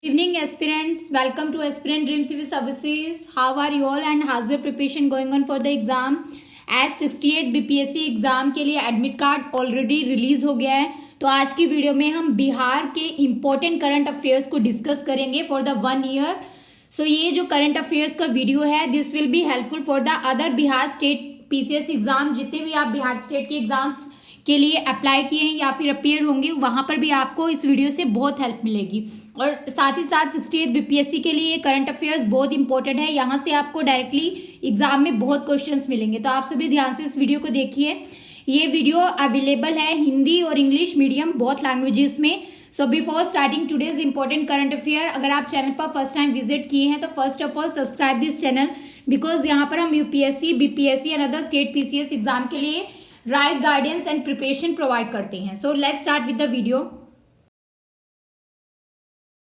Evening aspirants, welcome to Aspirant Dream Civil Services. How are you all and how's your preparation going on for the exam? As 68 BPSC exam के लिए admit card already release हो गया है, तो आज की video में हम बिहार के इम्पोर्टेंट करंट अफेयर्स को डिस्कस करेंगे फॉर द 1 ईयर. सो ये जो करंट अफेयर्स का वीडियो है, this will be helpful for the other Bihar state PCS exam. जितने भी आप बिहार स्टेट के एग्जाम्स के लिए अप्लाई किए हैं या फिर अपियर होंगे, वहां पर भी आपको इस वीडियो से बहुत हेल्प मिलेगी. और साथ ही साथ 68 बीपीएससी के लिए करंट अफेयर्स बहुत इंपॉर्टेंट है. यहाँ से आपको डायरेक्टली एग्जाम में बहुत क्वेश्चंस मिलेंगे, तो आप सभी ध्यान से इस वीडियो को देखिए. ये वीडियो अवेलेबल है हिंदी और इंग्लिश मीडियम बोथ लैंग्वेजेस में. So before starting today's important current affair, अगर आप चैनल पर फर्स्ट टाइम विजिट किए हैं तो first of all subscribe this channel, because यहाँ पर हम UPSC, BPSC and other state PCS exam के लिए right guidance and preparation provide करते हैं. So let's start with the video.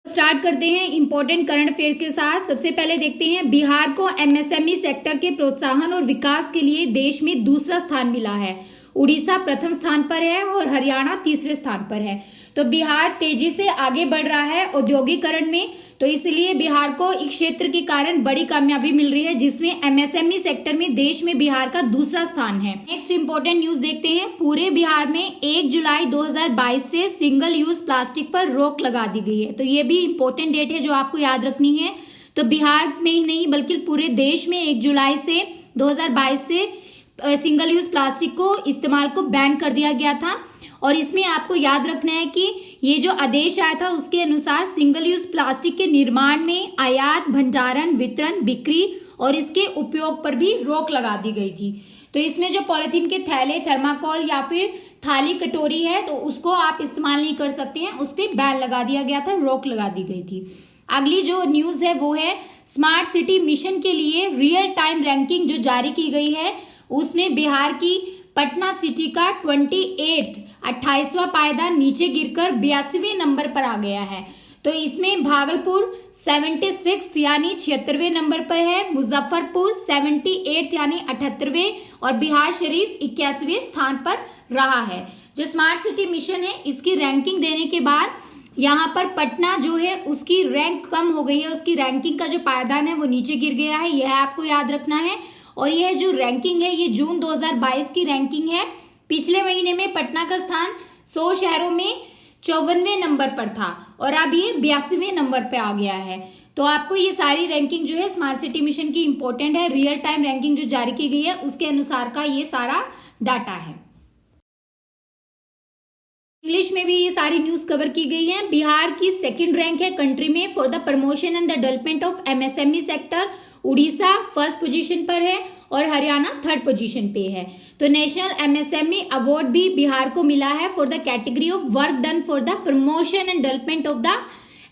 Start करते हैं इंपॉर्टेंट करंट अफेयर के साथ. सबसे पहले देखते हैं, बिहार को एमएसएमई सेक्टर के प्रोत्साहन और विकास के लिए देश में दूसरा स्थान मिला है. उड़ीसा प्रथम स्थान पर है और हरियाणा तीसरे स्थान पर है. तो बिहार तेजी से आगे बढ़ रहा है औद्योगिकरण में, तो इसलिए बिहार को इस क्षेत्र के कारण बड़ी कामयाबी मिल रही है, जिसमें एमएसएमई सेक्टर में देश में बिहार का दूसरा स्थान है. नेक्स्ट इंपॉर्टेंट न्यूज देखते हैं. पूरे बिहार में 1 जुलाई 2022 से सिंगल यूज प्लास्टिक पर रोक लगा दी गई है. तो ये भी इंपॉर्टेंट डेट है जो आपको याद रखनी है. तो बिहार में ही नहीं बल्कि पूरे देश में 1 जुलाई से 2022 से सिंगल यूज प्लास्टिक को इस्तेमाल को बैन कर दिया गया था. और इसमें आपको याद रखना है कि ये जो आदेश आया था उसके अनुसार सिंगल यूज प्लास्टिक के निर्माण में आयात, भंडारण, वितरण, बिक्री और इसके उपयोग पर भी रोक लगा दी गई थी. तो इसमें जो पॉलिथीन के थैले, थर्माकोल या फिर थाली कटोरी है, तो उसको आप इस्तेमाल नहीं कर सकते हैं, उस पर बैन लगा दिया गया था, रोक लगा दी गई थी. अगली जो न्यूज है वो है स्मार्ट सिटी मिशन के लिए रियल टाइम रैंकिंग जो जारी की गई है, उसमें बिहार की पटना सिटी का 28वां पायदान नीचे गिरकर 82वें नंबर पर आ गया है. तो इसमें भागलपुर 76 यानी 76वें नंबर पर है, मुजफ्फरपुर 78 यानी 78वें और बिहार शरीफ 81वें स्थान पर रहा है. जो स्मार्ट सिटी मिशन है, इसकी रैंकिंग देने के बाद यहाँ पर पटना जो है उसकी रैंक कम हो गई है, उसकी रैंकिंग का जो पायदान है वो नीचे गिर गया है, यह आपको याद रखना है. और यह जो रैंकिंग है ये जून 2022 की रैंकिंग है. पिछले महीने में पटना का स्थान 100 शहरों में 54वें नंबर पर था और अब ये 82वें नंबर पे आ गया है. तो आपको ये सारी रैंकिंग जो है स्मार्ट सिटी मिशन की इंपॉर्टेंट है. रियल टाइम रैंकिंग जो जारी की गई है उसके अनुसार का ये सारा डाटा है. इंग्लिश में भी ये सारी न्यूज कवर की गई है. बिहार की सेकंड रैंक है कंट्री में for the promotion and the development of MSME sector. Orissa first position पर है और हरियाणा थर्ड पोजीशन पे है. तो नेशनल एमएसएमई अवार्ड भी बिहार को मिला है for the category of work done for the promotion and development of the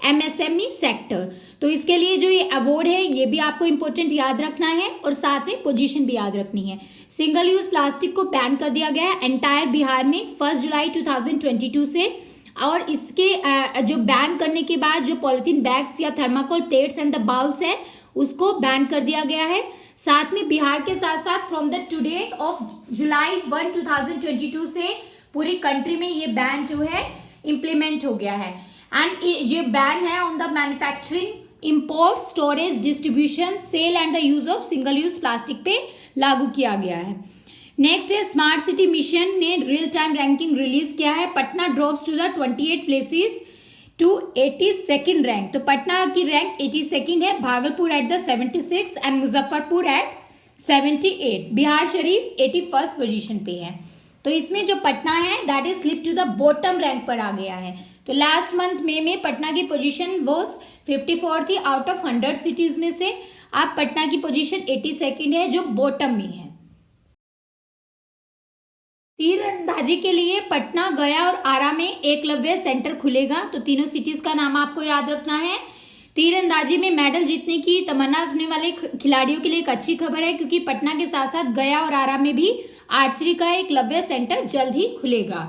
MSME sector. तो इसके लिए जो ये अवार्ड है ये भी आपको इंपॉर्टेंट याद रखना है और साथ में पोजीशन भी याद रखनी है. सिंगल यूज प्लास्टिक को बैन कर दिया गया है एंटायर बिहार में 1 जुलाई 2022 से. और इसके जो बैन करने के बाद जो पॉलिथीन बैग्स या thermocol plates and the bowls है उसको बैन कर दिया गया है. साथ में बिहार के साथ साथ from the today of July 1, 2022 से पूरी कंट्री में ये बैन जो है इम्प्लीमेंट हो गया है. एंड ये बैन है on the manufacturing, import, storage, distribution, sale and the use of single use plastic पे लागू किया गया है. नेक्स्ट है स्मार्ट सिटी मिशन ने रियल टाइम रैंकिंग रिलीज किया है. Patna drops to the 28 places to 82nd rank. तो पटना की रैंक 82nd है, Bhagalpur at the 76th and Muzaffarpur at 78. Bihar Sharif 81st position पे है. तो इसमें जो पटना है that is slip to the bottom rank पर आ गया है. तो लास्ट मंथ में पटना की पोजीशन वॉज 54 थी आउट ऑफ 100 सिटीज में से. अब पटना की पोजीशन 82nd है जो बॉटम में है. तीरंदाजी के लिए पटना, गया और आरा में एकलव्य सेंटर खुलेगा. तो तीनों सिटीज का नाम आपको याद रखना है. तीरंदाजी में मेडल जीतने की तमन्ना रखने वाले खिलाड़ियों के लिए एक अच्छी खबर है, क्योंकि पटना के साथ साथ गया और आरा में भी आर्चरी का एकलव्य सेंटर जल्द ही खुलेगा.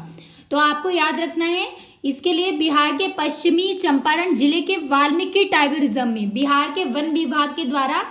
तो आपको याद रखना है. इसके लिए बिहार के पश्चिमी चंपारण जिले के वाल्मीकि टाइगर रिजर्व में बिहार के वन विभाग के द्वारा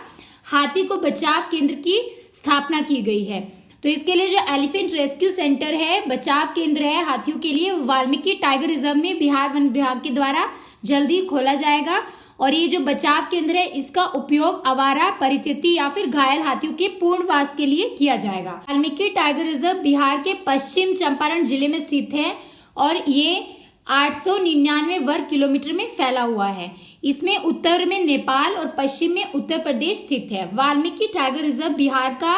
हाथी को बचाव केंद्र की स्थापना की गई है. तो इसके लिए जो एलिफेंट रेस्क्यू सेंटर है, बचाव केंद्र है हाथियों के लिए, वाल्मीकि टाइगर रिजर्व में बिहार वन विभाग के द्वारा जल्द ही खोला जाएगा और ये जो बचाव केंद्र है इसका उपयोग आवारा, परित्यक्ति या फिर घायल हाथियों के पुनर्वास के लिए किया जाएगा। वाल्मीकि टाइगर रिजर्व बिहार के पश्चिम चंपारण जिले में स्थित है और ये 899 वर्ग किलोमीटर में फैला हुआ है। इसमें उत्तर में नेपाल और पश्चिम में उत्तर प्रदेश स्थित है। वाल्मीकि टाइगर रिजर्व बिहार का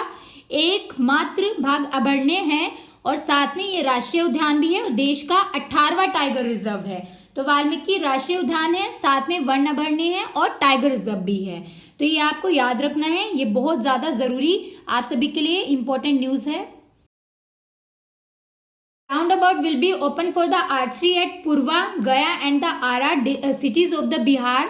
एकमात्र भाग अभयारण्य है और साथ में ये राष्ट्रीय उद्यान भी है और देश का 18वां टाइगर रिजर्व है। तो वाल्मीकि राष्ट्रीय उद्यान है, साथ में वन्य अभयारण्य है और टाइगर रिजर्व भी है। तो ये आपको याद रखना है, ये बहुत ज्यादा जरूरी आप सभी के लिए इंपॉर्टेंट न्यूज है। Roundabout will be open for the archery at Purva, Gaya and the Ara cities of the Bihar.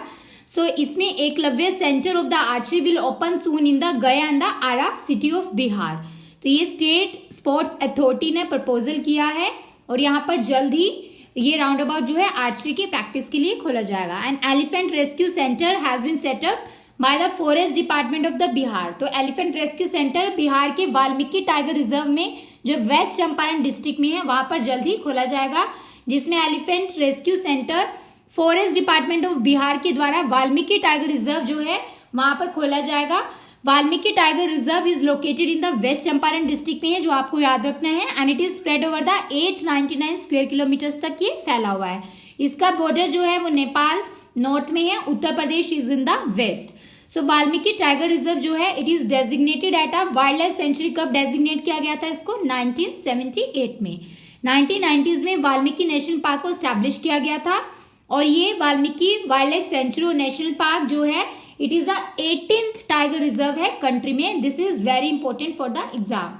So इसमें Eklavya centre of the archery will open soon in the Gaya and the Arrah city of Bihar. तो ये state sports authority ने proposal किया है और यहाँ पर जल्द ही ये राउंड अबाउट जो है आर्चरी की प्रैक्टिस के लिए खोला जाएगा। And elephant rescue centre has been setup by the forest department of the Bihar. तो एलिफेंट रेस्क्यू सेंटर बिहार के वाल्मीकि टाइगर रिजर्व में जो वेस्ट चंपारण डिस्ट्रिक्ट में है वहां पर जल्द ही खोला जाएगा, जिसमें elephant rescue centre forest department of Bihar के द्वारा वाल्मीकि टाइगर रिजर्व जो है वहां पर खोला जाएगा। Valmiki tiger reserve is located in the west Champaran district में है, जो आपको याद रखना है। And it is spread over the 899 square kilometres तक ये फैला हुआ है। इसका बॉर्डर जो है वो नेपाल नॉर्थ में है, Uttar Pradesh is in the west. So Valmiki tiger reserve जो है it is designated at a wild life sanctuary. कब डेजिग्नेट किया गया था इसको? 1978 में। 1990s में वाल्मीकि नेशनल पार्क को स्टैब्लिश किया गया था और ये वाल्मीकि वाइल्ड लाइफ सेंचुरी और नेशनल पार्क जो है it is the 18th tiger reserve है कंट्री में। This is very important for the exam.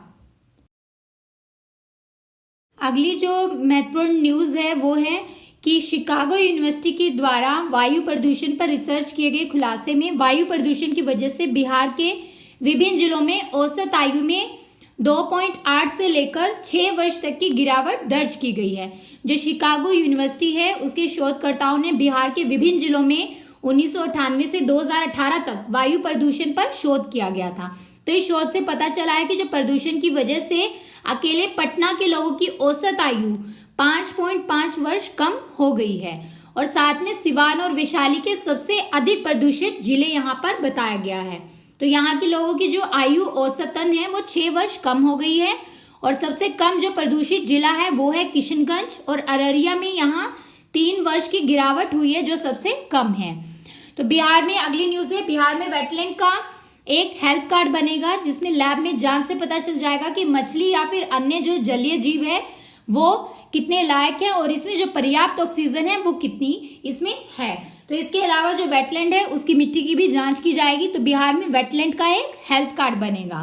अगली जो महत्वपूर्ण न्यूज है वो है कि शिकागो यूनिवर्सिटी के द्वारा वायु प्रदूषण पर रिसर्च किए गए खुलासे में वायु प्रदूषण की वजह से बिहार के विभिन्न जिलों में औसत आयु में 2.8 से लेकर 6 वर्ष तक की गिरावट दर्ज की गई है। जो शिकागो यूनिवर्सिटी है उसके शोधकर्ताओं ने बिहार के विभिन्न जिलों में 1998 से 2018 तक वायु प्रदूषण पर शोध किया गया था। तो इस शोध से पता चला है कि जो प्रदूषण की वजह से अकेले पटना के लोगों की औसत आयु 5.5 वर्ष कम हो गई है और साथ में सिवान और वैशाली के सबसे अधिक प्रदूषित जिले यहाँ पर बताया गया है। तो यहाँ के लोगों की जो आयु औसतन है वो 6 वर्ष कम हो गई है और सबसे कम जो प्रदूषित जिला है वो है किशनगंज और अररिया में यहाँ 3 वर्ष की गिरावट हुई है जो सबसे कम है। तो बिहार में अगली न्यूज है, बिहार में वेटलैंड का एक हेल्थ कार्ड बनेगा जिसमें लैब में जांच से पता चल जाएगा कि मछली या फिर अन्य जो जलीय जीव है वो कितने लायक है और इसमें जो पर्याप्त ऑक्सीजन है वो कितनी इसमें है। तो इसके अलावा जो वेटलैंड है उसकी मिट्टी की भी जांच की जाएगी। तो बिहार में वेटलैंड का एक हेल्थ कार्ड बनेगा।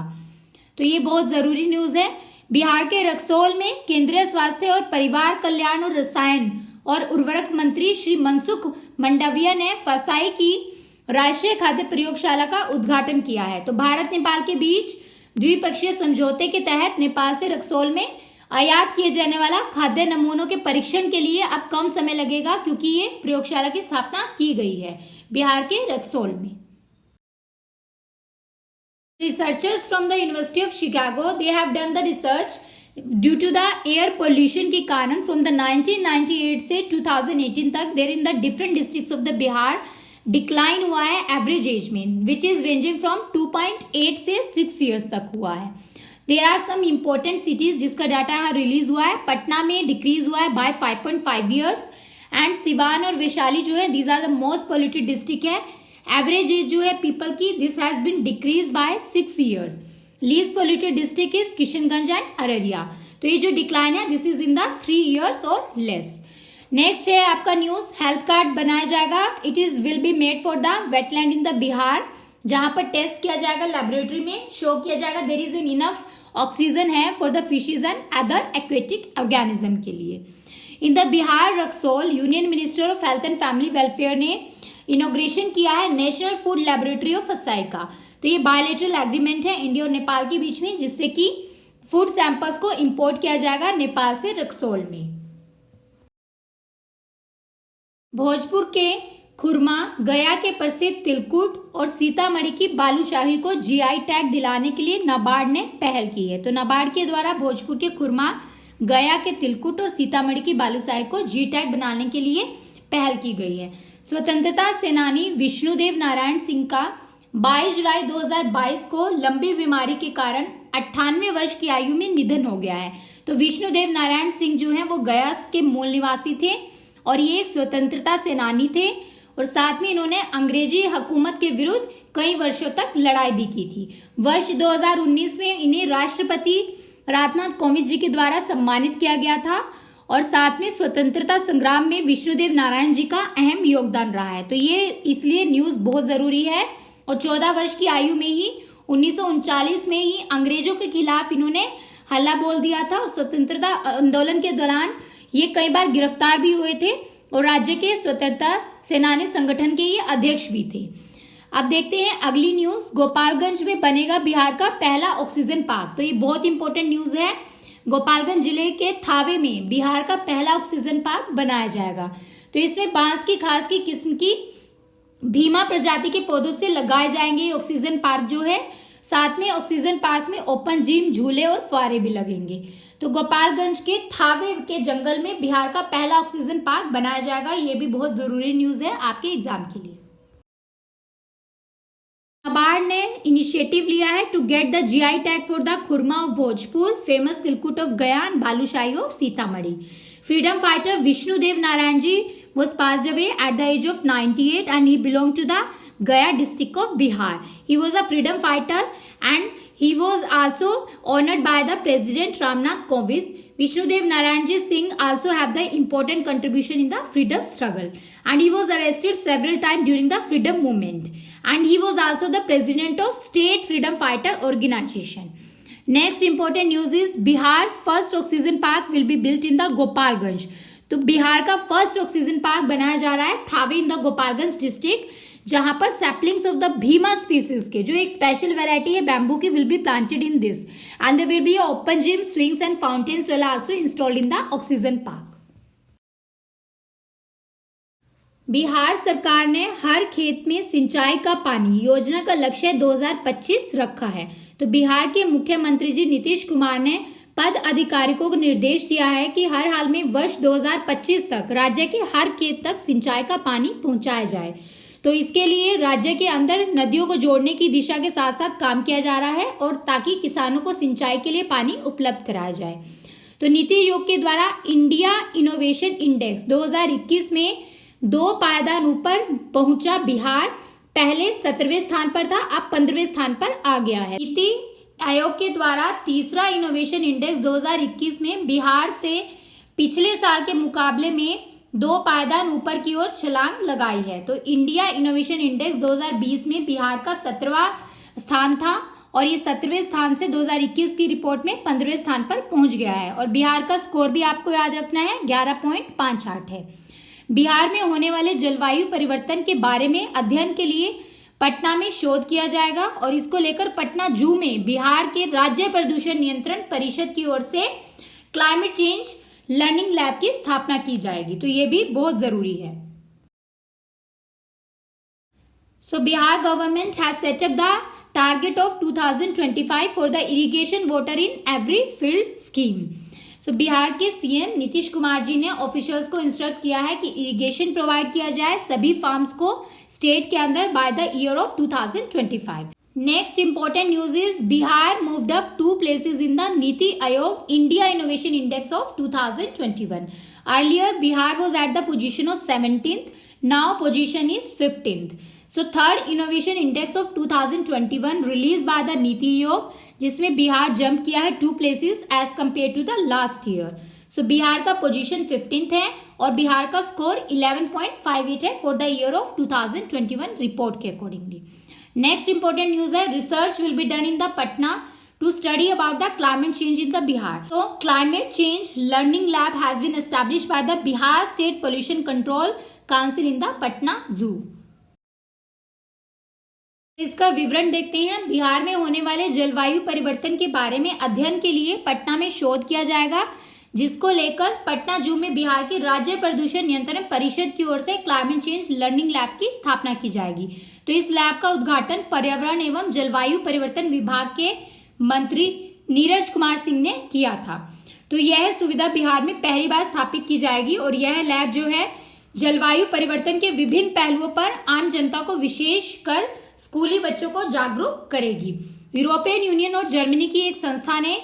तो ये बहुत जरूरी न्यूज है। बिहार के रक्सौल में केंद्रीय स्वास्थ्य और परिवार कल्याण और रसायन और उर्वरक मंत्री श्री मनसुख मंडाविया ने फसाई की राष्ट्रीय खाद्य प्रयोगशाला का उद्घाटन किया है। तो भारत नेपाल के बीच द्विपक्षीय समझौते के तहत नेपाल से रक्सौल में आयात किए जाने वाला खाद्य नमूनों के परीक्षण के लिए अब कम समय लगेगा क्योंकि ये प्रयोगशाला की स्थापना की गई है बिहार के रक्सौल में। Researchers from the university of Chicago they have done the research due to the air pollution के कारण फ्रॉम द 1998 से 2018 तक there in the different districts of the Bihar decline हुआ है एवरेज एज में, विच इज रेंजिंग फ्रॉम 2.8 से 6 years तक हुआ है। There are some important cities जिसका डाटा यहाँ रिलीज हुआ है। पटना में डिक्रीज हुआ है बाय 5.5 ईयर्स एंड सिवान और वैशाली जो है these are the most polluted district है। एवरेज एज जो है पीपल की this has been decrease by 6 years. Least polluted district is Kishanganj and Araria. तो ये जो डिक्लाइन है this is in the 3 years और लेस। नेक्स्ट है आपका न्यूज, हेल्थ कार्ड बनाया जाएगा। It is will be made for the wetland in the Bihar, जहां पर टेस्ट किया जाएगा लेबोरेटरी में, शो किया जाएगा there is an enough oxygen है for the fishes and other aquatic organism के लिए। In the Bihar Raxaul union minister of health and family welfare ने इनॉग्रेशन किया है नेशनल फूड लेबोरेटरी ऑफ फसाई का। तो ये बायलैटरल एग्रीमेंट है इंडिया और नेपाल के बीच में, जिससे कि फूड सैंपल्स को इंपोर्ट किया जाएगा नेपाल से रक्सौल में। भोजपुर के खुरमा, गया के प्रसिद्ध तिलकुट और सीतामढ़ी की बालूशाही को जीआई टैग दिलाने के लिए नाबार्ड ने पहल की है। तो नाबार्ड के द्वारा भोजपुर के खुरमा, गया के तिलकुट और सीतामढ़ी की बालूशाही को जी टैग बनाने के लिए पहल की गई है। स्वतंत्रता सेनानी विष्णुदेव नारायण सिंह का 22 जुलाई 2022 को लंबी बीमारी के कारण 98 वर्ष की आयु में निधन हो गया है। तो विष्णुदेव नारायण सिंह जो है वो गया के मूल निवासी थे और ये एक स्वतंत्रता सेनानी थे और साथ में इन्होंने अंग्रेजी हुकूमत के विरुद्ध कई वर्षों तक लड़ाई भी की थी। वर्ष 2019 में इन्हें राष्ट्रपति रामनाथ कोविंद जी के द्वारा सम्मानित किया गया था और साथ में स्वतंत्रता संग्राम में विष्णुदेव नारायण जी का अहम योगदान रहा है। तो ये इसलिए न्यूज बहुत जरूरी है। और 14 वर्ष की आयु में ही 1939 में ही अंग्रेजों के खिलाफ इन्होंने हल्ला बोल दिया था और स्वतंत्रता आंदोलन के दौरान ये कई बार गिरफ्तार भी हुए थे और राज्य के स्वतंत्रता सेनानी संगठन के ये अध्यक्ष भी थे। अब देखते हैं अगली न्यूज। गोपालगंज में बनेगा बिहार का पहला ऑक्सीजन पार्क। तो ये बहुत इंपॉर्टेंट न्यूज है। गोपालगंज जिले के थावे में बिहार का पहला ऑक्सीजन पार्क बनाया जाएगा। तो इसमें बांस की खास की किस्म की भीमा प्रजाति के पौधों से लगाए जाएंगे ऑक्सीजन पार्क जो है। साथ में ऑक्सीजन पार्क में ओपन जिम, झूले और फुहारे भी लगेंगे। तो गोपालगंज के थावे के जंगल में बिहार का पहला ऑक्सीजन पार्क बनाया जाएगा। ये भी बहुत जरूरी न्यूज है आपके एग्जाम के लिए। नाबार्ड ने इनिशिएटिव लिया है to get the GI tag for the khurma of Bhojpur, famous tilkut of Gaya and balushahi of Sitamarhi. Freedom fighter Vishnudev Narayan ji was passed away at the age of 98 and he belonged to the Gaya district of Bihar. He was a freedom fighter and he was also honored by the President Ramnath Kovind. Vishnudev Narayanji Singh also have the important contribution in the freedom struggle and he was arrested several times during the freedom movement and he was also the president of State Freedom Fighter Organization. Next important news is Bihar's first oxygen park will be built in the Gopalganj. तो बिहार का first oxygen park बनाया जा रहा है Thawe in the Gopalganj district, जहां पर saplings of the Bhima species के जो एक स्पेशल वैरायटी है बैम्बू की will be planted in this and there will be open gym, swings and fountains will also installed in the oxygen park. Bihar सरकार ने हर खेत में सिंचाई का पानी योजना का लक्ष्य 2025 रखा है। तो बिहार के मुख्यमंत्री जी नीतीश कुमार ने पद अधिकारियों को निर्देश दिया है कि हर हाल में वर्ष 2025 तक राज्य के हर खेत तक सिंचाई का पानी पहुंचाया जाए। तो इसके लिए राज्य के अंदर नदियों को जोड़ने की दिशा के साथ साथ काम किया जा रहा है और ताकि किसानों को सिंचाई के लिए पानी उपलब्ध कराया जाए। तो नीति आयोग के द्वारा इंडिया इनोवेशन इंडेक्स 2021 में 2 पायदान ऊपर पहुंचा बिहार। पहले 17वें स्थान पर था, अब 15वें स्थान पर आ गया है। नीति आयोग के द्वारा तीसरा इनोवेशन इंडेक्स 2021 में बिहार से पिछले साल के मुकाबले में 2 पायदान ऊपर की ओर छलांग लगाई है। तो इंडिया इनोवेशन इंडेक्स 2020 में बिहार का 17वां स्थान था और ये 17वें स्थान से 2021 की रिपोर्ट में 15वें स्थान पर पहुंच गया है और बिहार का स्कोर भी आपको याद रखना है 11.58 है। बिहार में होने वाले जलवायु परिवर्तन के बारे में अध्ययन के लिए पटना में शोध किया जाएगा और इसको लेकर पटना जू में बिहार के राज्य प्रदूषण नियंत्रण परिषद की ओर से क्लाइमेट चेंज लर्निंग लैब की स्थापना की जाएगी। तो ये भी बहुत जरूरी है। So Bihar government has set up the target of 2025 for the irrigation water in every field scheme. So Bihar के सीएम नीतीश कुमार जी ने ऑफिशियल्स को इंस्ट्रक्ट किया है कि इरिगेशन प्रोवाइड किया जाए सभी फार्म्स को स्टेट के अंदर by the year of 2025। Next important news is Bihar moved up 2 places in the NITI Aayog India innovation index of 2021। Earlier Bihar was at the position of 17th, now position is 15th। So third innovation index of 2021 released by the NITI Aayog जिसमें Bihar jump किया है 2 places as compared to the last year। So Bihar का position 15th है और बिहार का score 11.58 है for the year of 2021 report के accordingly. Next important news है research will be done in the Patna to study about the climate change in the Bihar. So climate change learning lab has been established by the Bihar State Pollution Control Council in the Patna Zoo। इसका विवरण देखते हैं। बिहार में होने वाले जलवायु परिवर्तन के बारे में अध्ययन के लिए पटना में शोध किया जाएगा जिसको लेकर पटना जू में बिहार के राज्य प्रदूषण नियंत्रण परिषद की ओर से क्लाइमेट चेंज लर्निंग लैब की स्थापना की जाएगी। तो इस लैब का उद्घाटन पर्यावरण एवं जलवायु परिवर्तन विभाग के मंत्री नीरज कुमार सिंह ने किया था। तो यह सुविधा बिहार में पहली बार स्थापित की जाएगी और यह लैब जो है जलवायु परिवर्तन के विभिन्न पहलुओं पर आम जनता को विशेषकर स्कूली बच्चों को जागरूक करेगी। यूरोपियन यूनियन और जर्मनी की एक संस्था ने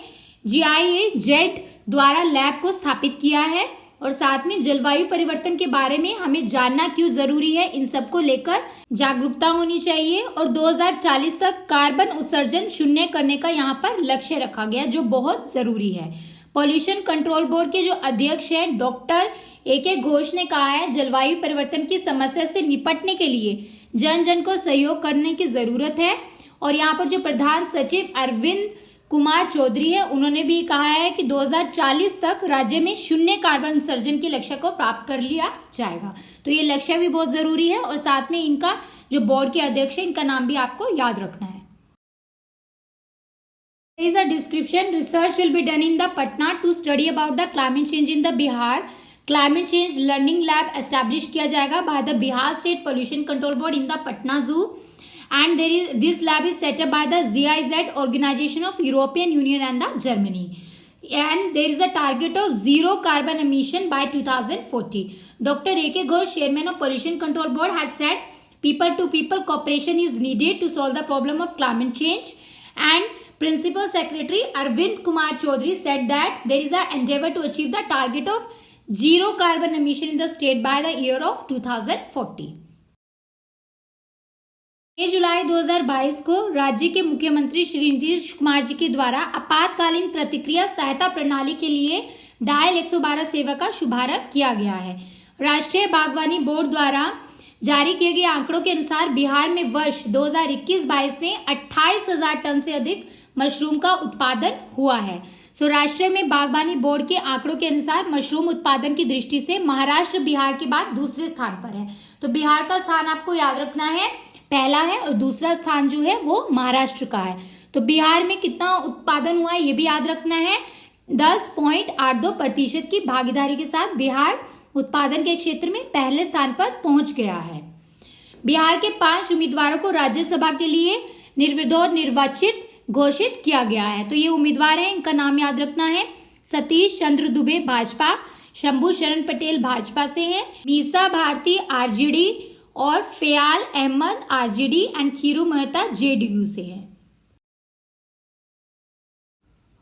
GIZ द्वारा लैब को स्थापित किया है और साथ में जलवायु परिवर्तन के बारे में हमें जानना क्यों जरूरी है, इन सबको लेकर जागरूकता होनी चाहिए। और 2040 तक कार्बन उत्सर्जन शून्य करने का यहाँ पर लक्ष्य रखा गया, जो बहुत जरूरी है। पॉल्यूशन कंट्रोल बोर्ड के जो अध्यक्ष हैं डॉक्टर AK घोष ने कहा है, जलवायु परिवर्तन की समस्या से निपटने के लिए जन जन को सहयोग करने की जरूरत है। और यहाँ पर जो प्रधान सचिव अरविंद कुमार चौधरी है, उन्होंने भी कहा है कि 2040 तक राज्य में शून्य कार्बन उत्सर्जन के लक्ष्य को प्राप्त कर लिया जाएगा। तो ये लक्ष्य भी बहुत जरूरी है और साथ में इनका जो बोर्ड के अध्यक्ष है, इनका नाम भी आपको याद रखना है। There is a description. Research will be done in the Patna to study about the climate change in the Bihar. Climate change learning lab established किया जाएगा by the Bihar State Pollution Control Board in the Patna Zoo, and this lab is set up by the GIZ organization of European Union and the Germany, and there is a target of zero carbon emission by 2040. Dr. AK Ghosh, chairman of Pollution Control Board, had said people to people cooperation is needed to solve the problem of climate change, and Principal Secretary Arvind Kumar Chaudhary said that there is an endeavor to achieve the target of zero carbon emission in the state by the year of 2040. 6 जुलाई 2022 को राज्य के मुख्यमंत्री श्री नीतीश कुमार जी के द्वारा आपातकालीन प्रतिक्रिया सहायता प्रणाली के लिए डायल 112 सेवा का शुभारंभ किया गया है। राष्ट्रीय बागवानी बोर्ड द्वारा जारी किए गए आंकड़ों के अनुसार बिहार में वर्ष 2021-22 में 28,000 टन से अधिक मशरूम का उत्पादन हुआ है। राष्ट्रीय में बागवानी बोर्ड के आंकड़ों के अनुसार मशरूम उत्पादन की दृष्टि से महाराष्ट्र बिहार के बाद दूसरे स्थान पर है। तो बिहार का स्थान आपको याद रखना है, पहला है, और दूसरा स्थान जो है वो महाराष्ट्र का है। तो बिहार में कितना उत्पादन हुआ है ये भी याद रखना है। 10.82% की भागीदारी के साथ बिहार उत्पादन के क्षेत्र में पहले स्थान पर पहुंच गया है। बिहार के 5 उम्मीदवारों को राज्यसभा के लिए निर्विरोध निर्वाचित घोषित किया गया है। तो ये उम्मीदवार हैं, इनका नाम याद रखना है। सतीश चंद्र दुबे भाजपा, शंभू शरण पटेल भाजपा से हैं, मीसा भारती RJD और Fayal Ahmad RJD and Khiru Mehta JDU से हैं।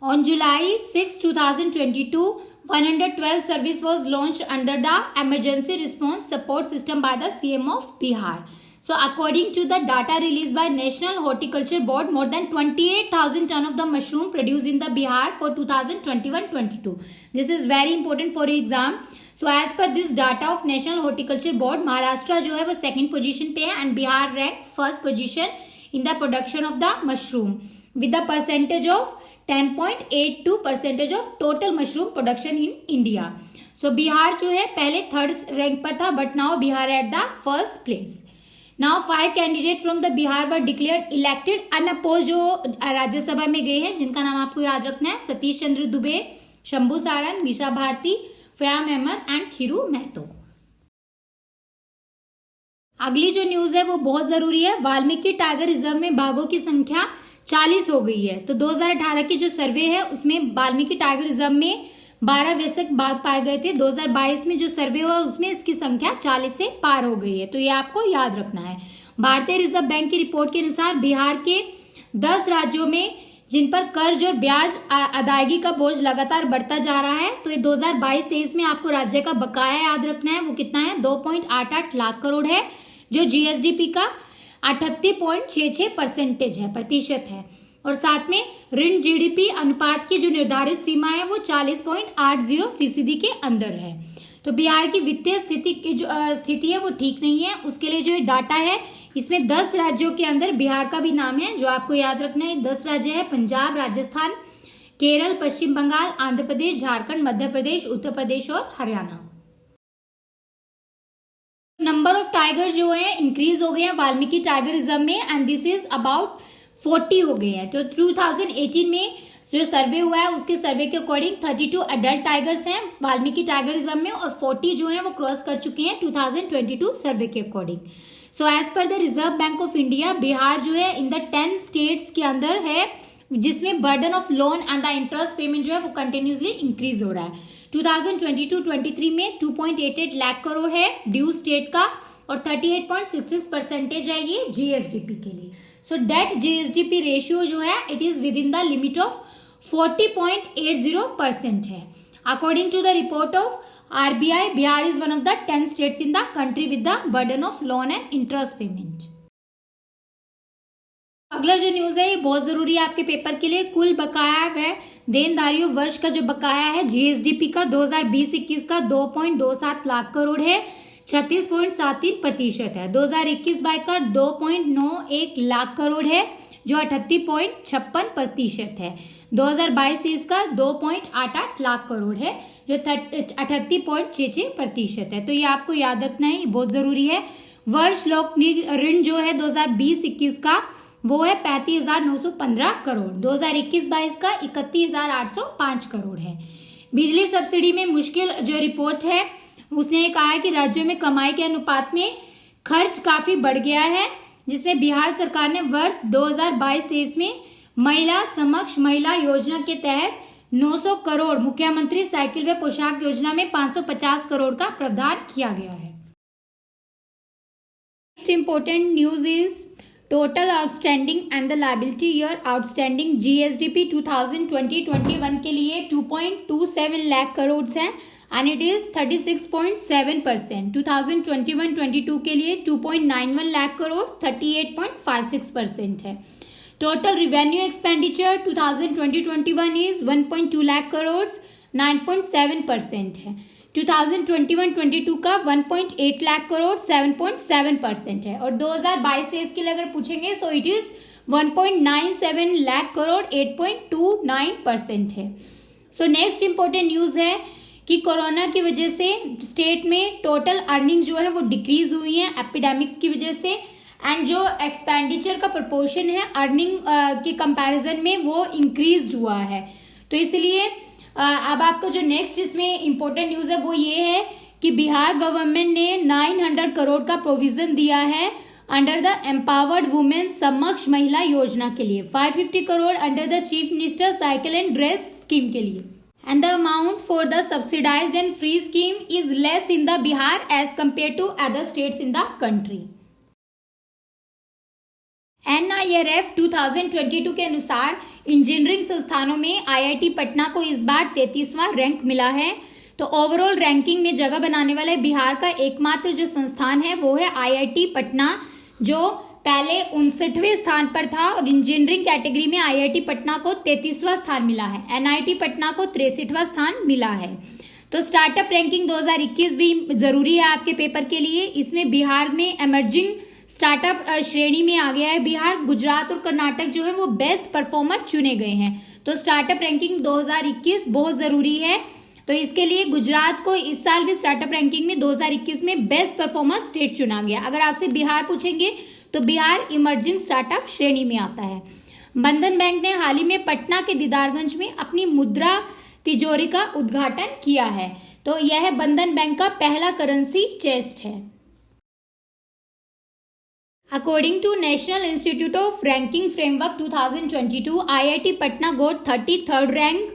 On July 6, 2022, 112 service was launched under the Emergency Response Support System by the CM of Bihar. So according to the data released by National Horticulture Board, more than 28,000 ton of the mushroom produced in the Bihar for 2021-22. This is very important for exam. So as per this data of National Horticulture Board, Maharashtra जो है वो second position पे है and Bihar rank first position in the production of the mushroom with the percentage of 10.82% of total mushroom production in India. So Bihar जो है पहले third rank पर था, but now Bihar at the first place. Now 5 candidates from the Bihar were declared elected unopposed जो राज्यसभा में गए हैं, जिनका नाम आपको याद रखना है। सतीश चंद्र दुबे, शंभू सारण, मीसा भारती, फयाम अहमद एंड खीरू महतो। अगली जो न्यूज है वो बहुत जरूरी है। वाल्मीकि टाइगर रिजर्व में बाघों की संख्या 40 हो गई है। तो 2018 की जो सर्वे है उसमें वाल्मीकि टाइगर रिजर्व में 12 वयस्क बाघ पाए गए थे। 2022 में जो सर्वे हुआ उसमें इसकी संख्या 40 से पार हो गई है। तो ये आपको याद रखना है। भारतीय रिजर्व बैंक की रिपोर्ट के अनुसार बिहार के 10 राज्यों में जिन पर कर्ज और ब्याज अदायगी का बोझ लगातार बढ़ता जा रहा है, तो ये 2022-23 में आपको राज्य का बकाया याद रखना है। वो कितना है? 2.88 लाख करोड़ है, जो GSDP का 38.66% है, प्रतिशत है। और साथ में ऋण GDP अनुपात की जो निर्धारित सीमा है वो 40.80% के अंदर है। तो बिहार की वित्तीय स्थिति की जो स्थिति है वो ठीक नहीं है। उसके लिए जो डाटा है इसमें 10 राज्यों के अंदर बिहार का भी नाम है, जो आपको याद रखना है। 10 राज्य है: पंजाब, राजस्थान, केरल, पश्चिम बंगाल, आंध्र प्रदेश, झारखंड, मध्य प्रदेश, उत्तर प्रदेश और हरियाणा। नंबर ऑफ टाइगर जो है इंक्रीज हो गए हैं वाल्मीकि टाइगर रिजर्व में, एंड दिस इज अबाउट 40 हो गए हैं। तो 2018 में जो सर्वे हुआ है उसके सर्वे के अकॉर्डिंग 32 अडल्ट टाइगर्स हैं वाल्मीकि टाइगर रिजर्व में, और 40 जो है वो क्रॉस कर चुके हैं 2022 सर्वे के according. So as per the reserve bank of India, Bihar जो है इन द 10 स्टेट्स के अंदर है जिसमें burden of loan and the interest payment जो है वो कंटिन्यूसली इंक्रीज हो रहा है। 2022-23 में 2.88 लाख करोड़ है ड्यू स्टेट का और 38.66% है ये जीएसडीपी के लिए। सो डेट जीएसडीपी रेशियो जो है it is within the limit of 40.80% है। According to the report of RBI, Bihar is one of the 10 states in the country with the burden of loan and interest payment. अगला जो news है ये बहुत जरूरी है आपके पेपर के लिए। कुल बकाया व देनदारियों वर्ष का जो बकाया है जीएसडीपी का 2020-21 का 2.27 लाख करोड़ है, 36.73% है। 2021-22 का 2.91 लाख करोड़ है जो 38.56% है। 2022-23 का 2.88 लाख करोड़ है जो 38.66% है। तो ये आपको याद रखना है, ये बहुत जरूरी है। वर्ष लोक ऋण जो है 2020-21 का वो है 35,915 करोड़, 2021-22 का 31,805 करोड़ है। बिजली सब्सिडी में मुश्किल जो रिपोर्ट है उसने ये कहा है कि राज्यों में कमाई के अनुपात में खर्च काफी बढ़ गया है, जिसमें बिहार सरकार ने वर्ष 2022-23 में महिला समक्ष महिला योजना के तहत 900 करोड़, मुख्यमंत्री साइकिल व पोशाक योजना में 550 करोड़ का प्रावधान किया गया है। Next important news is total outstanding and the liability year outstanding GSDP 2020-21 के लिए 2.27 लाख करोड़ है एंड इट इज 36.7%। 2021-22 के लिए 2.91 लाख करोड़ 38.56% है। Total revenue expenditure 2020-21 is 1.2 lakh crore 9.7% है। 2021-22 का 1.8 लाख करोड़ 7.7% है और 2022-23 के लिए अगर पूछेंगे so it is 1.97 lakh crore 8.29% है। सो नेक्स्ट इंपॉर्टेंट न्यूज है कि कोरोना की वजह से स्टेट में टोटल अर्निंग जो है वो डिक्रीज हुई है एपिडेमिक्स की वजह से, एंड जो एक्सपेंडिचर का प्रोपोर्शन है अर्निंग के कंपैरिजन में वो इंक्रीज हुआ है। तो इसलिए अब आपका जो नेक्स्ट इसमें इंपॉर्टेंट न्यूज है वो ये है कि बिहार गवर्नमेंट ने 900 करोड़ का प्रोविजन दिया है अंडर द एम्पावर्ड वुमेन समक्ष महिला योजना के लिए, 550 crore under the chief minister cycle and dress scheme के लिए, and the amount for the subsidized and free scheme is less in the Bihar as compared to other states in the country. NIRF 2022 के अनुसार engineering संस्थानों में IIT Patna को इस बार 33वां rank मिला है। तो ओवरऑल रैंकिंग में जगह बनाने वाले बिहार का एकमात्र जो संस्थान है वो है आईआईटी पटना, जो पहले 59वें स्थान पर था और इंजीनियरिंग कैटेगरी में आईआईटी पटना को 33वां स्थान मिला है, एनआईटी पटना को 63वां स्थान मिला है। तो स्टार्टअप रैंकिंग 2021 भी जरूरी है आपके पेपर के लिए। इसमें बिहार में इमर्जिंग स्टार्टअप श्रेणी में आ गया है बिहार, गुजरात और कर्नाटक जो है वो बेस्ट परफॉर्मर चुने गए हैं। तो स्टार्टअप रैंकिंग 2021 बहुत जरूरी है। तो इसके लिए गुजरात को इस साल भी स्टार्टअप रैंकिंग में 2021 में बेस्ट परफॉर्मर स्टेट चुना गया। अगर आपसे बिहार पूछेंगे तो बिहार इमर्जिंग स्टार्टअप श्रेणी में आता है। बंधन बैंक ने हाल ही में पटना के दीदारगंज में अपनी मुद्रा तिजोरी का उद्घाटन किया है। तो यह बंधन बैंक का पहला करेंसी चेस्ट है। According to National Institute of Ranking Framework 2022, IIT Patna got 33rd rank,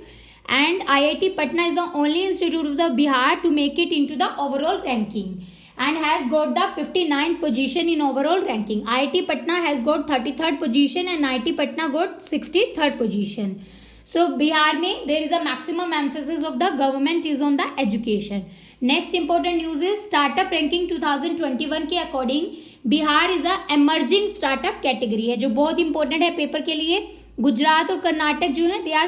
and IIT Patna is the only institute of the Bihar to make it into the overall ranking and has got the 59th position in overall ranking. IIT Patna has got 33rd position and IIT Patna got 63rd position. So Bihar में there is a maximum emphasis of the government is on the education. Next important news is startup ranking 2021 के according Bihar is a emerging startup category है, जो बहुत important है paper के लिए। गुजरात और कर्नाटक जो है they are